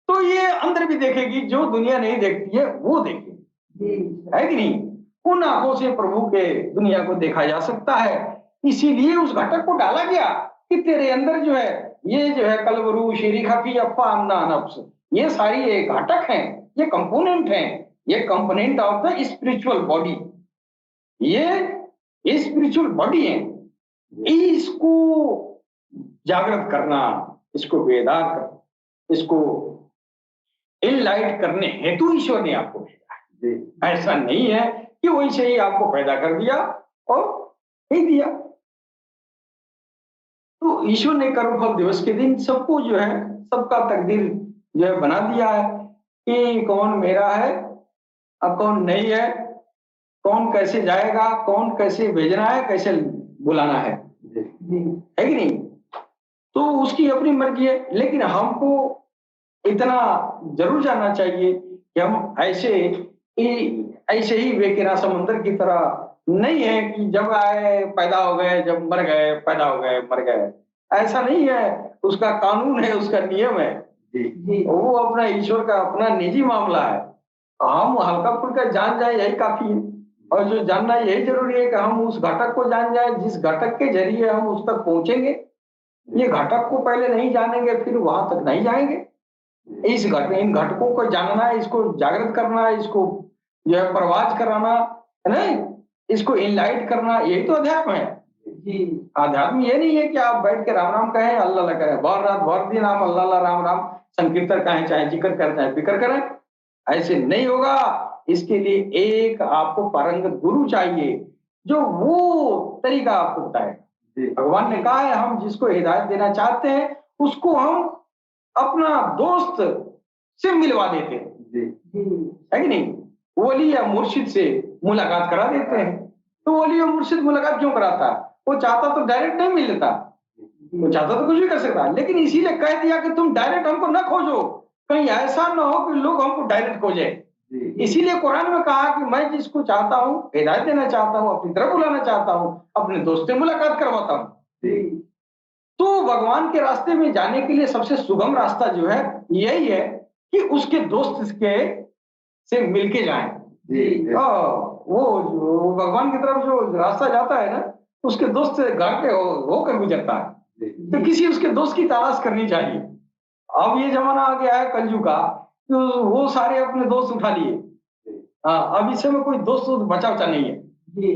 तो ये अंदर भी देखेगी, जो दुनिया नहीं देखती है वो देखेगी, है कि नहीं? उन आंखों से प्रभु के दुनिया को देखा जा सकता है। इसीलिए उस घटक को डाला गया कि तेरे अंदर जो है, ये जो है कलवरू शेरी खाफी अफ्फा अन्ना नफ्स, ये सारी एक घटक हैं, ये कंपोनेंट हैं, ये component of the spiritual body, ये स्पिरिचुअल बॉडी है। इसको जागृत करना, इसको बेदार करना, इसको इनलाइट करने हेतु ईश्वर ने आपको भेजा है। ऐसा नहीं है कि वैसे ही आपको पैदा कर दिया और ही दिया। तो ईश्वर ने कर्मफल दिवस के दिन सबको जो है, सबका तकदीर जो है बना दिया है कि कौन मेरा है और कौन नहीं है, कौन कैसे जाएगा, कौन कैसे भेजना है, कैसे बुलाना है कि नहीं? तो उसकी अपनी मर्जी है। लेकिन हमको इतना जरूर जानना चाहिए कि हम ऐसे ही बेकिनारा समंदर की तरह नहीं है कि जब आए पैदा हो गए, जब मर गए पैदा हो गए मर गए। ऐसा नहीं है, उसका कानून है, उसका नियम है। वो अपना ईश्वर का अपना निजी मामला है। हम हल्का फुल्का जान जाए यही काफी है। और जो जानना यही जरूरी है कि हम उस घटक को जान जाए जिस घटक के जरिए हम उस तक पहुंचेंगे। ये घटक को पहले नहीं जानेंगे फिर वहां तक नहीं जाएंगे। इन घटकों को जानना, इसको जागृत करना, इसको जो है प्रवाज कराना है ना, इसको इनलाइट करना, यही तो अध्यात्म है। अध्यात्म ये नहीं है कि आप बैठ के राम राम कहें, अल्लाह अल्लाह करें, भर रात भर दिन आप अल्लाह अल्लाह राम राम संकीर्तन कहें, चाहे जिक्र करें चाहे फिक्र करें, ऐसे नहीं होगा। इसके लिए एक आपको पारंगत गुरु चाहिए जो वो तरीका आपको बताए। भगवान ने कहा है हम जिसको हिदायत देना चाहते हैं उसको हम अपना दोस्त से मिलवा देते हैं, है कि नहीं? वली या मुर्शिद से मुलाकात करा देते हैं। तो वली या मुर्शिद मुलाकात क्यों कराता है? वो चाहता तो डायरेक्ट नहीं मिल लेता, वो चाहता तो कुछ भी कर सकता, लेकिन इसीलिए कह दिया कि तुम डायरेक्ट हमको न खोजो, कहीं ऐसा ना हो कि लोग हमको डायरेक्ट खोजे। इसीलिए कुरान में कहा कि मैं जिसको चाहता हूँ हिदायत देना चाहता हूँ, अपनी तरफ बुलाना चाहता हूँ, अपने दोस्त से मुलाकात करवाता हूँ। तो भगवान के रास्ते में जाने के लिए सबसे सुगम रास्ता जो है यही है कि उसके दोस्त के से मिलके जाएं। वो भगवान की तरफ जो रास्ता जाता है ना, उसके दोस्त से घर पे होकर गुजरता है। तो किसी उसके दोस्त की तलाश करनी चाहिए। अब ये जमाना आ गया है कलयुग का, तो वो सारे अपने दोस्त उठा लिए। हाँ, अब इस समय कोई दोस्त बचा बचा नहीं है।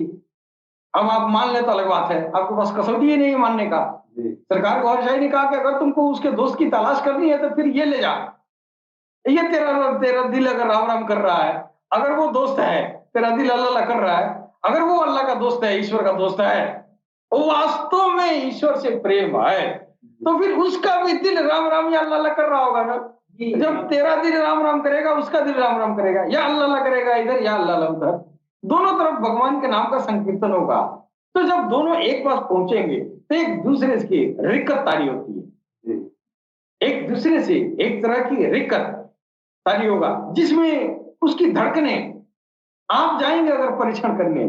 अब आप मान ले तो अलग बात है, आपके पास कसौटी ही नहीं है मानने का। सरकार को हर ने कहा कि अगर तुमको उसके दोस्त की तलाश करनी है तो फिर ये ले जा, ये तेरा दिल अगर राम राम कर रहा है, अगर वो दोस्त है, तेरा दिल अल्लाह अल्लाह कर रहा है, अगर वो अल्लाह का दोस्त है, ईश्वर का दोस्त है, वो वास्तव में ईश्वर से प्रेम है, तो फिर उसका भी दिल राम राम या अल्लाह अल्लाह कर रहा होगा ना। जब तेरा दिल राम राम करेगा, उसका दिल राम राम करेगा, या अल्लाह अल्लाह करेगा इधर या अल्लाह अल्लाह उधर, दोनों तरफ भगवान के नाम का संकीर्तन होगा। तो जब दोनों एक पास पहुंचेंगे तो एक दूसरे की रिक्कत तारी होती है, एक दूसरे से एक तरह की रिक्कत तारी होगा जिसमें उसकी धड़कने आप जाएंगे अगर परीक्षण करने,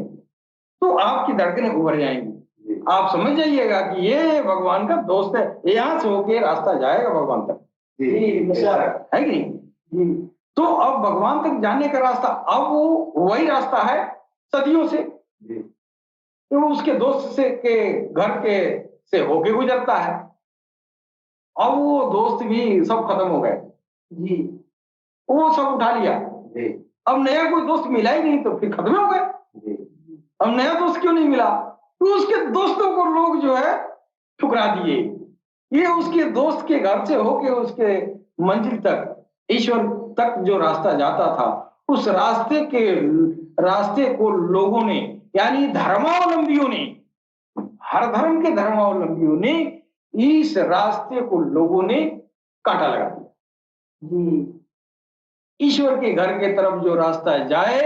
तो आपकी धड़कनें उभर जाएंगी। आप समझ जाइएगा कि ये भगवान का दोस्त है, यहाँ से होके रास्ता जाएगा भगवान तक। है कि नहीं? तो अब भगवान तक जाने का रास्ता, अब वो वही रास्ता है सदियों से, तो उसके दोस्त से के घर के से होके गुजरता है। अब वो दोस्त भी सब खत्म हो गए जी, वो सब उठा लिया जी। अब नया कोई दोस्त मिला ही नहीं, तो फिर खत्म हो गए। अब नया दोस्त क्यों नहीं मिला? तो उसके दोस्तों को लोग जो है ठुकरा दिए। ये उसके दोस्त के घर से होके उसके मंजिल तक, ईश्वर तक जो रास्ता जाता था, उस रास्ते को लोगों ने, यानी धर्मावलंबियों ने, हर धर्म के धर्मावलंबियों ने इस रास्ते को लोगों ने कांटा लगा दिया। ईश्वर के घर के तरफ जो रास्ता जाए,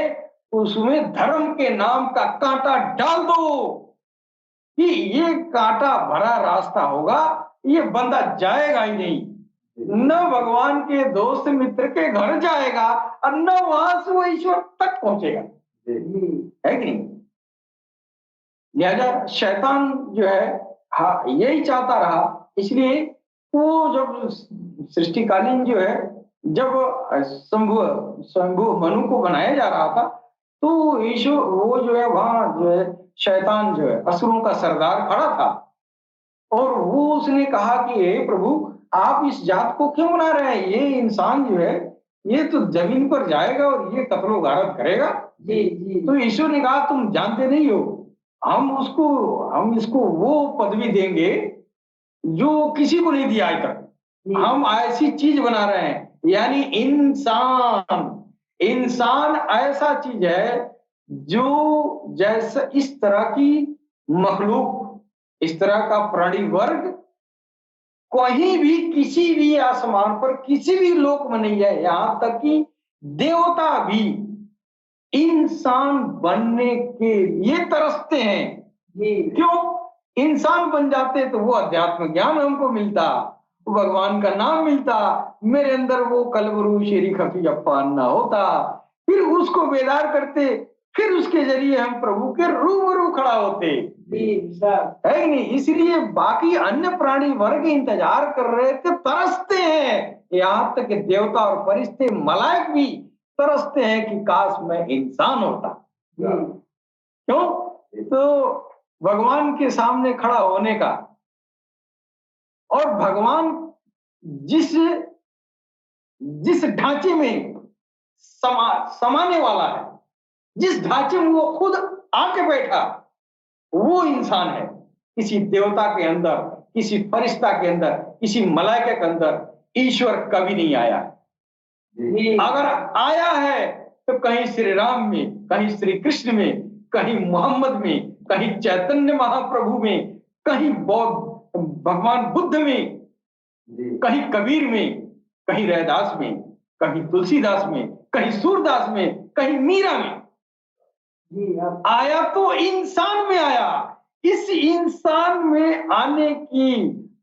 उसमें धर्म के नाम का कांटा डाल दो कि ये कांटा भरा रास्ता होगा, ये बंदा जाएगा ही नहीं, न भगवान के दोस्त मित्र के घर जाएगा और न वहां से वो ईश्वर तक पहुंचेगा। है कि नहीं? लिहाजा शैतान जो है, हाँ, यही चाहता रहा। इसलिए वो जब सृष्टिकालीन जो है, जब शंभु मनु को बनाया जा रहा था, तो ईश्वर वो जो है वहां जो है शैतान जो है असुरों का सरदार खड़ा था, और वो उसने कहा कि हे प्रभु, आप इस जात को क्यों बना रहे हैं? ये इंसान जो है ये तो जमीन पर जाएगा और ये कत्लो गारत करेगा जी जी। तो ईश्वर ने कहा तुम जानते नहीं हो, हम इसको वो पदवी देंगे जो किसी को नहीं दिया आज तक। हम ऐसी चीज बना रहे हैं, यानी इंसान ऐसा चीज है जो जैसा इस तरह की मखलूक, इस तरह का प्राणी वर्ग कहीं भी किसी भी आसमान पर किसी भी लोक में नहीं है। यहां तक कि देवता भी इंसान बनने के लिए तरसते हैं। क्यों? इंसान बन जाते तो वो अध्यात्म ज्ञान हमको मिलता, वो भगवान का नाम मिलता, मेरे अंदर वो कलवरू शेरी खफी अफवान ना होता, फिर उसको बेदार करते, फिर उसके जरिए हम प्रभु के रूबरू खड़ा होते। है कि नहीं? इसलिए बाकी अन्य प्राणी वर्ग इंतजार कर रहे थे, तरसते हैं, यहाँ तक कि देवता और फरिश्ते मलाइक भी तरसते हैं कि काश मैं इंसान होता। क्यों? तो भगवान के सामने खड़ा होने का, और भगवान जिस ढांचे में समाने वाला है, जिस ढांचे में वो खुद आके बैठा, वो इंसान है। किसी देवता के अंदर, किसी फरिश्ता के अंदर, किसी मलाइका के अंदर ईश्वर कभी नहीं आया। अगर आया है तो कहीं श्री राम में, कहीं श्री कृष्ण में, कहीं मोहम्मद में, कहीं चैतन्य महाप्रभु में, कहीं बौद्ध भगवान बुद्ध में, कहीं कबीर में, कहीं रैदास में, कहीं तुलसीदास में, कहीं सूरदास में, कहीं मीरा में। आया तो इंसान में आया। इस इंसान में आने की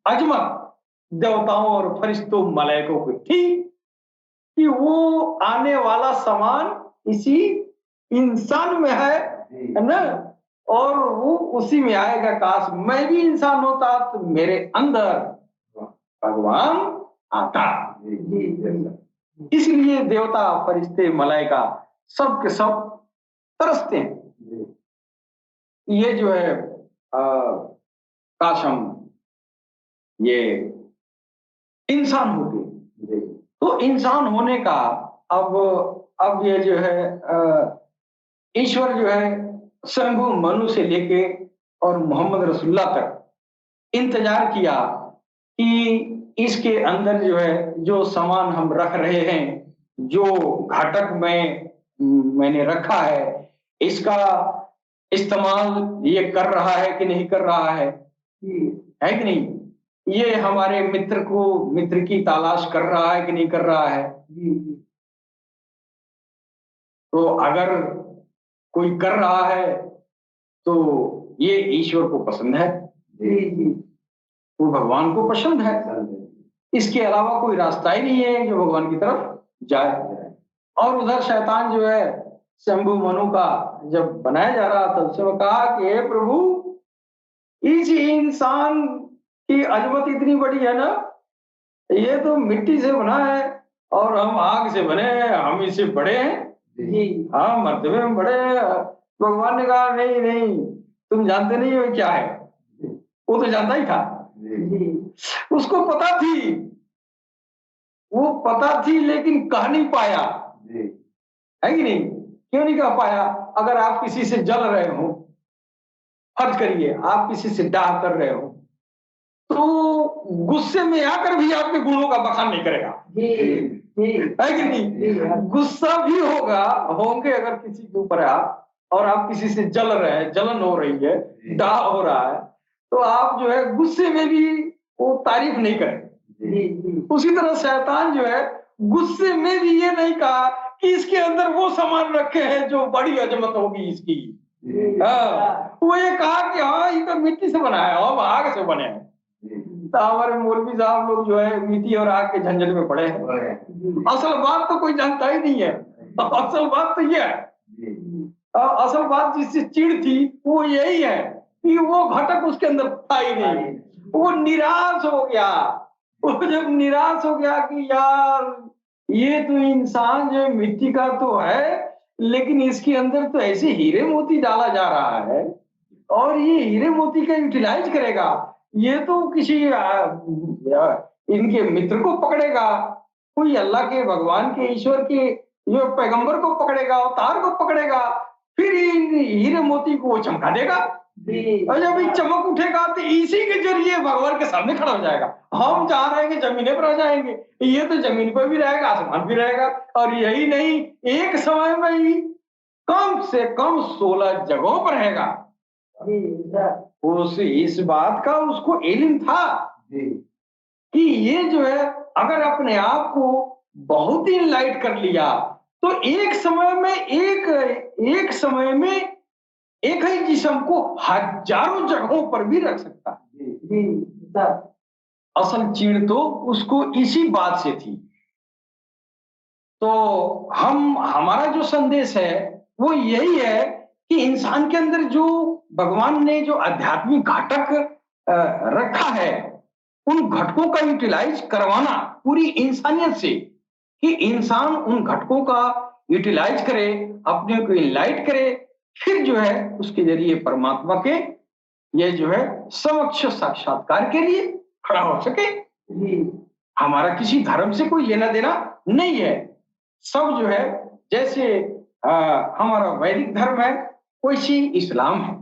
अजमत देवताओं और फरिश्तों मलाइकों को थी कि वो आने वाला सामान इसी इंसान में है ना, और वो उसी में आएगा। काश मैं भी इंसान होता तो मेरे अंदर भगवान आता। इसलिए देवता, फरिश्ते, मलाइका सब के सब तरसते हैं। ये जो है काश हम ये इंसान होते। तो इंसान होने का अब ये जो है ईश्वर जो है शंभु मनु से लेके और मोहम्मद रसूलुल्लाह तक इंतजार किया कि इसके अंदर जो है जो सामान हम रख रहे हैं, जो घटक में मैंने रखा है, इसका इस्तेमाल ये कर रहा है कि नहीं कर रहा है कि नहीं? ये हमारे मित्र की तलाश कर रहा है कि नहीं कर रहा है? तो अगर कोई कर रहा है तो ये ईश्वर को पसंद है, वो भगवान को पसंद है। इसके अलावा कोई रास्ता ही नहीं है जो भगवान की तरफ जाए। और उधर शैतान जो है शंभु मनु का जब बनाया जा रहा था, उसने कहा कि हे प्रभु, इस इंसान की अजमत इतनी बड़ी है ना, ये तो मिट्टी से बना है और हम आग से बने हैं, हम इससे बड़े हैं जी, हाँ मर्तबे में बड़े हैं। भगवान ने कहा नहीं नहीं, तुम जानते नहीं हो क्या है। वो तो जानता ही था, उसको पता थी, वो पता थी, लेकिन कह नहीं पाया, है कि नहीं? क्यों नहीं कह पाया? अगर आप किसी से जल रहे हो, फर्ज करिए आप किसी से डाह कर रहे हो, तो गुस्से में आकर भी आपके गुणों का बखान नहीं करेगा, है कि नहीं? गुस्सा भी होंगे अगर किसी के ऊपर आप, और आप किसी से जल रहे हैं, जलन हो रही है, डाह हो रहा है, तो आप जो है गुस्से में भी वो तारीफ नहीं करें। उसी तरह शैतान जो है गुस्से में भी ये नहीं कहा कि इसके अंदर वो सामान रखे हैं जो बड़ी अजमत होगी इसकी। हाँ, वो ये कहा कि हाँ ये तो मिट्टी से बना है, हम आग से बने हैं। तो हमारे मौलवी साहब लोग जो है मिट्टी और आग के झंझट में पड़े हैं। असल बात तो कोई जानता ही नहीं है। असल बात तो ये है, असल बात जिससे चिढ़ थी वो यही है कि वो घटक उसके अंदर था ही नहीं। वो निराश हो गया, वो जब निराश हो गया कि यार ये तो इंसान जो मिट्टी का तो है, लेकिन इसके अंदर तो ऐसे हीरे मोती डाला जा रहा है और ये हीरे मोती का यूटिलाइज करेगा, ये तो किसी इनके मित्र को पकड़ेगा, कोई अल्लाह के, भगवान के, ईश्वर के जो पैगंबर को पकड़ेगा, अवतार को पकड़ेगा, फिर इन हीरे मोती को वो चमका देगा और जब ये चमक उठेगा तो इसी के जरिए भगवान के सामने खड़ा हो जाएगा। हम जहाँ रहेंगे जमीने पर आ जाएंगे, ये तो जमीन पर भी रहेगा, आसमान भी रहेगा। और यही नहीं, एक समय में ही कम से कम 16 जगहों पर रहेगा। उस इस बात का उसको इल्म था कि ये जो है अगर अपने आप को बहुत ही लाइट कर लिया तो एक समय में एक ही जिस्म को हजारों जगहों पर भी रख सकता है। असल चीड़ तो उसको इसी बात से थी। तो हमारा जो संदेश है वो यही है कि इंसान के अंदर जो भगवान ने जो आध्यात्मिक घटक रखा है, उन घटकों का यूटिलाइज करवाना पूरी इंसानियत से, कि इंसान उन घटकों का यूटिलाइज करे, अपने को इनलाइट करे, फिर जो है उसके जरिए परमात्मा के ये जो है समक्ष साक्षात्कार के लिए खड़ा हो सके। हमारा किसी धर्म से कोई लेना देना नहीं है। सब जो है जैसे हमारा वैदिक धर्म है वैसी इस्लाम है।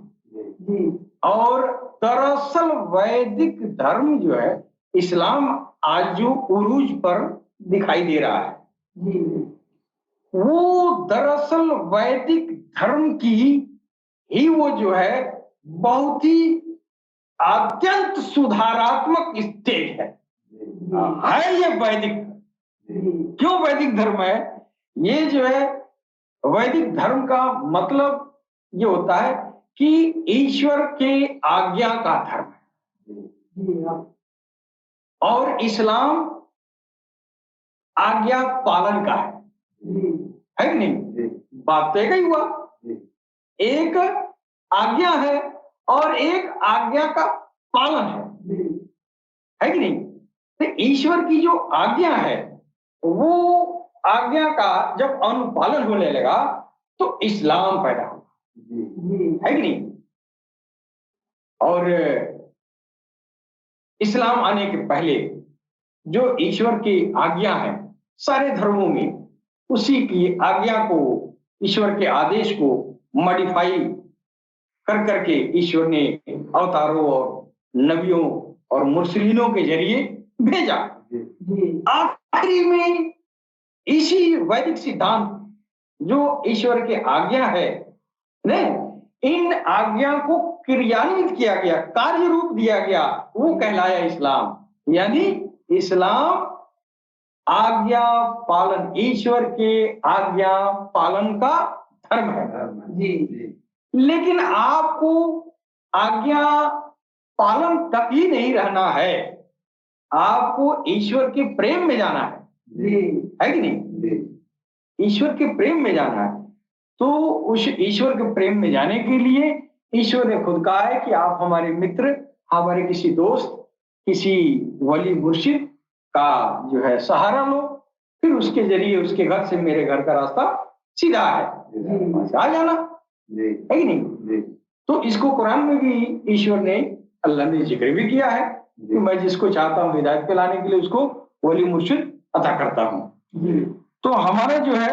और दरअसल वैदिक धर्म जो है इस्लाम आज जो उरूज पर दिखाई दे रहा है, वो दरअसल वैदिक धर्म की ही वो जो है बहुत ही अत्यंत सुधारात्मक स्टेज है ये वैदिक। क्यों वैदिक धर्म है? ये जो है वैदिक धर्म का मतलब ये होता है कि ईश्वर के आज्ञा का धर्म है, और इस्लाम आज्ञा पालन का है कि नहीं? बात तो एक ही हुआ, एक आज्ञा है और एक आज्ञा का पालन है कि नहीं? तो ईश्वर की जो आज्ञा है वो आज्ञा का जब अनुपालन होने लगा तो इस्लाम पैदा हुआ, है कि नहीं? और इस्लाम आने के पहले जो ईश्वर की आज्ञा है सारे धर्मों में, उसी की आज्ञा को, ईश्वर के आदेश को मॉडिफाई कर करके ईश्वर ने अवतारों और नबियों और मुरसलीनों के जरिए भेजा। आखिरी में इसी वैदिक सिद्धांत जो ईश्वर के आज्ञा है ने, इन आज्ञा को क्रियान्वित किया गया, कार्य रूप दिया गया, वो कहलाया इस्लाम। यानी इस्लाम आज्ञा पालन, ईश्वर के आज्ञा पालन का धर्म है। लेकिन आपको आज्ञा पालन तक ही नहीं रहना है, आपको ईश्वर के प्रेम में जाना है कि नहीं? ईश्वर के प्रेम में जाना है। तो उस ईश्वर के प्रेम में जाने के लिए ईश्वर ने खुद कहा है कि आप हमारे मित्र, हमारे किसी दोस्त, किसी वली मुर्शिद का जो है सहारा लो, फिर उसके जरिए उसके घर से मेरे घर का रास्ता सीधा है, आ जाना, है कि नहीं? तो इसको कुरान में भी ईश्वर ने, अल्लाह ने जिक्र भी किया है कि मैं जिसको चाहता हूँ हिदायत पे लाने के लिए उसको वली मुर्शिद अता करता हूँ। तो हमारा जो है,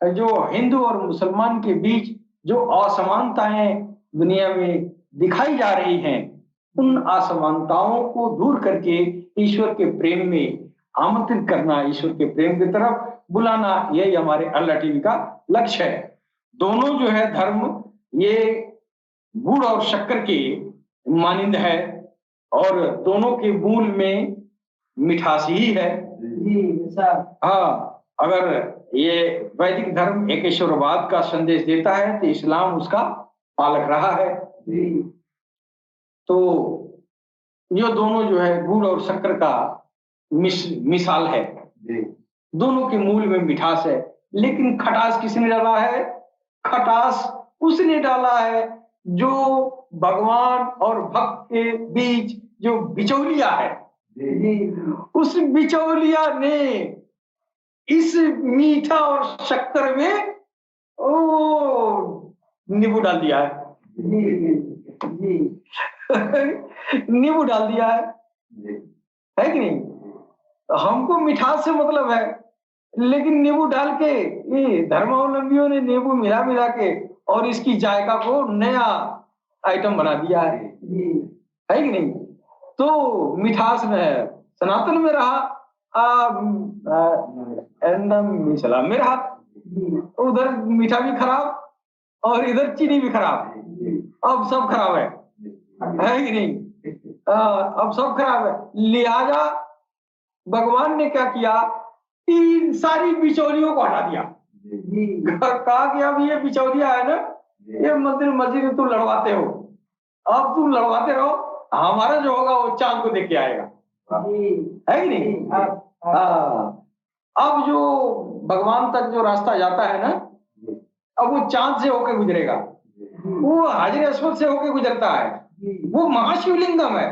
जो हिंदू और मुसलमान के बीच जो असमानताएं दुनिया में दिखाई जा रही हैं, उन असमानताओं को दूर करके ईश्वर के प्रेम में आमंत्रित करना, ईश्वर के प्रेम की तरफ बुलाना, यही हमारे अल्लाह टीवी का लक्ष्य है। दोनों जो है धर्म, ये गुड़ और शक्कर के मानिंद है और दोनों के मूल में मिठास ही है। हाँ, अगर ये वैदिक धर्म एकेश्वरवाद का संदेश देता है तो इस्लाम उसका पालक रहा है। तो ये दोनों जो है गुड़ और शक्कर का मिसाल है। दोनों के मूल में मिठास है, लेकिन खटास किसने डाला है? खटास उसने डाला है जो भगवान और भक्त के बीच जो बिचौलिया है, उस बिचौलिया ने इस मीठा और शक्कर में ओ नींबू डाल दिया है। नींबू डाल दिया है कि नहीं? हमको मिठास से मतलब है, लेकिन नींबू डाल के ये धर्मावलंबियों ने नींबू मिला मिला के और इसकी जायका को नया आइटम बना दिया है कि नहीं? तो मिठास में सनातन में रहा, सलाम में रहा, उधर मीठा भी खराब और इधर चीनी भी खराब, अब सब खराब है कि नहीं? अब सब खराब है। लिहाजा भगवान ने क्या किया, इन सारी बिचौलियों को हटा दिया। कहा कि अब ये बिचौलिया है ना, ये मंदिर मस्जिद में तुम लड़वाते हो, अब तुम लड़वाते रहो, हमारा जो होगा वो चांद को देख के आएगा, है कि नहीं? अब जो भगवान तक जो रास्ता जाता है ना, अब वो चांद से होके गुजरेगा, वो हाजिर अस्वद से होके गुजरता है, वो महाशिवलिंगम है।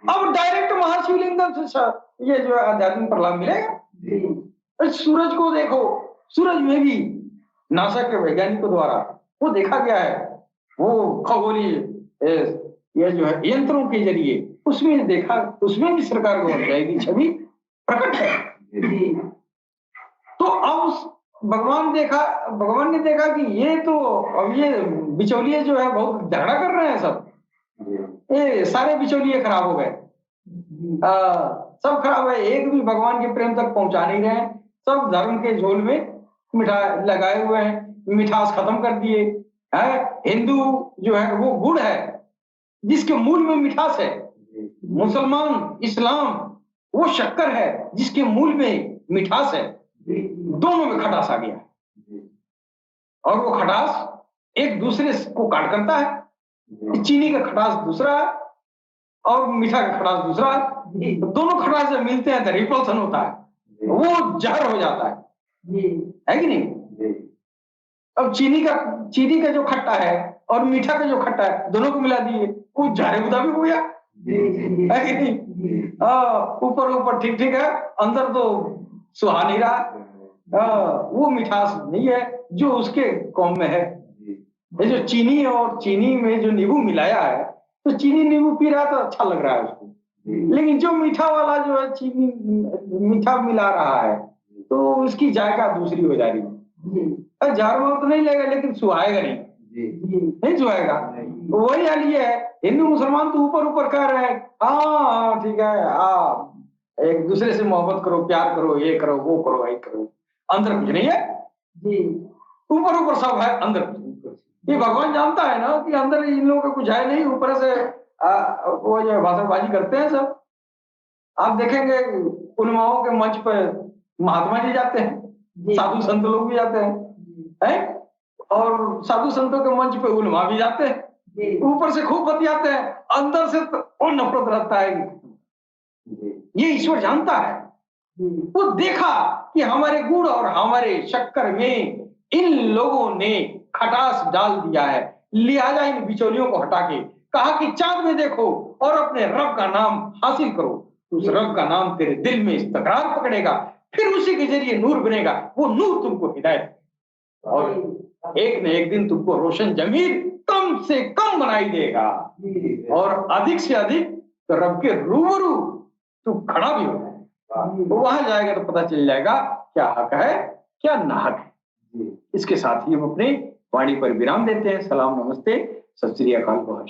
अब डायरेक्ट महाशिवलिंगम से ये जो आध्यात्मिक प्रलाप मिलेगा। सूरज को देखो, सूरज में भी नासा के वैज्ञानिकों द्वारा वो देखा गया है, वो खगोलीय ये जो है यंत्रों के जरिए उसमें देखा, उसमें भी सरकार को की छवि प्रकट है। तो अब भगवान ने देखा कि ये तो अब ये बिचौलिए जो है बहुत झगड़ा कर रहे हैं, सब ये सारे बिचौलिए खराब हो गए, सब खराब है, एक भी भगवान के प्रेम तक पहुंचा नहीं रहे हैं, सब धर्म के झोल में मिठाई लगाए हुए हैं, मिठास खत्म कर दिए है। हिंदू जो है वो गुड़ है जिसके मूल में मिठास है, मुसलमान इस्लाम वो शक्कर है जिसके मूल में मिठास है, दोनों में खटास आ गया और वो खटास एक दूसरे को काट करता है। चीनी का खटास दूसरा है और मीठा का खटास दूसरा है, दोनों खटास जब मिलते हैं तो रिपल्सन होता है, वो जहर हो जाता है कि नहीं? अब चीनी का जो खट्टा है और मीठा का जो खट्टा है, दोनों को मिला दिए, वो जहर मुताबिक हो गया, है कि नहीं? ऊपर ऊपर ठीक ठीक है, अंदर तो सुहा नहीं रहा, वो मिठास नहीं है जो उसके कौम में है। ये जो चीनी है और चीनी में जो नींबू मिलाया है, तो चीनी नींबू पी रहा तो अच्छा लग रहा है उसको, लेकिन जो मीठा वाला जो है चीनी मीठा मिला रहा है तो उसकी जायका दूसरी हो जा रही है। जार तो नहीं लेगा लेकिन सुहाएगा नहीं सुहाएगा। वही हाल ये है, हिंदू मुसलमान तो ऊपर ऊपर कह रहे हैं हाँ ठीक है, एक दूसरे से मोहब्बत करो, प्यार करो, ये करो, वो करो, ये करो, अंदर कुछ नहीं है, ऊपर ऊपर सब है, अंदर ये भगवान जानता है ना कि अंदर इन लोगों का कुछ है नहीं, ऊपर से वो जो भाषणबाजी करते हैं सब। आप देखेंगे उलमाओं के मंच पर महात्मा जी जाते हैं, साधु संत लोग भी जाते हैं, और साधु संतों के मंच पे उलमा भी जाते हैं, ऊपर से खूब बतियाते हैं, अंदर से तो और नफरत रहता है। ये ईश्वर जानता है, वो देखा कि हमारे गुड़ और हमारे शक्कर में इन लोगों ने खटास डाल दिया है। लिहाजा इन बिचौलियों को हटा के कहा कि चांद में देखो और अपने रब का नाम हासिल करो। उस रब का नाम तेरे दिल में इस्तकरार पकड़ेगा, फिर उसी के जरिए नूर बनेगा। वो नूर तुमको हिदायत और एक न एक दिन तुमको रोशन जमीन कम से कम बनाई देगा और अधिक से अधिक तो रब के रूबरू तू खड़ा भी हो जाएगा। तो वहां जाएगा तो पता चल जाएगा क्या हक है क्या नाहक है। इसके साथ ही हम अपने वाणी पर विराम देते हैं। सलाम, नमस्ते, सत श्री अकाल, बहुत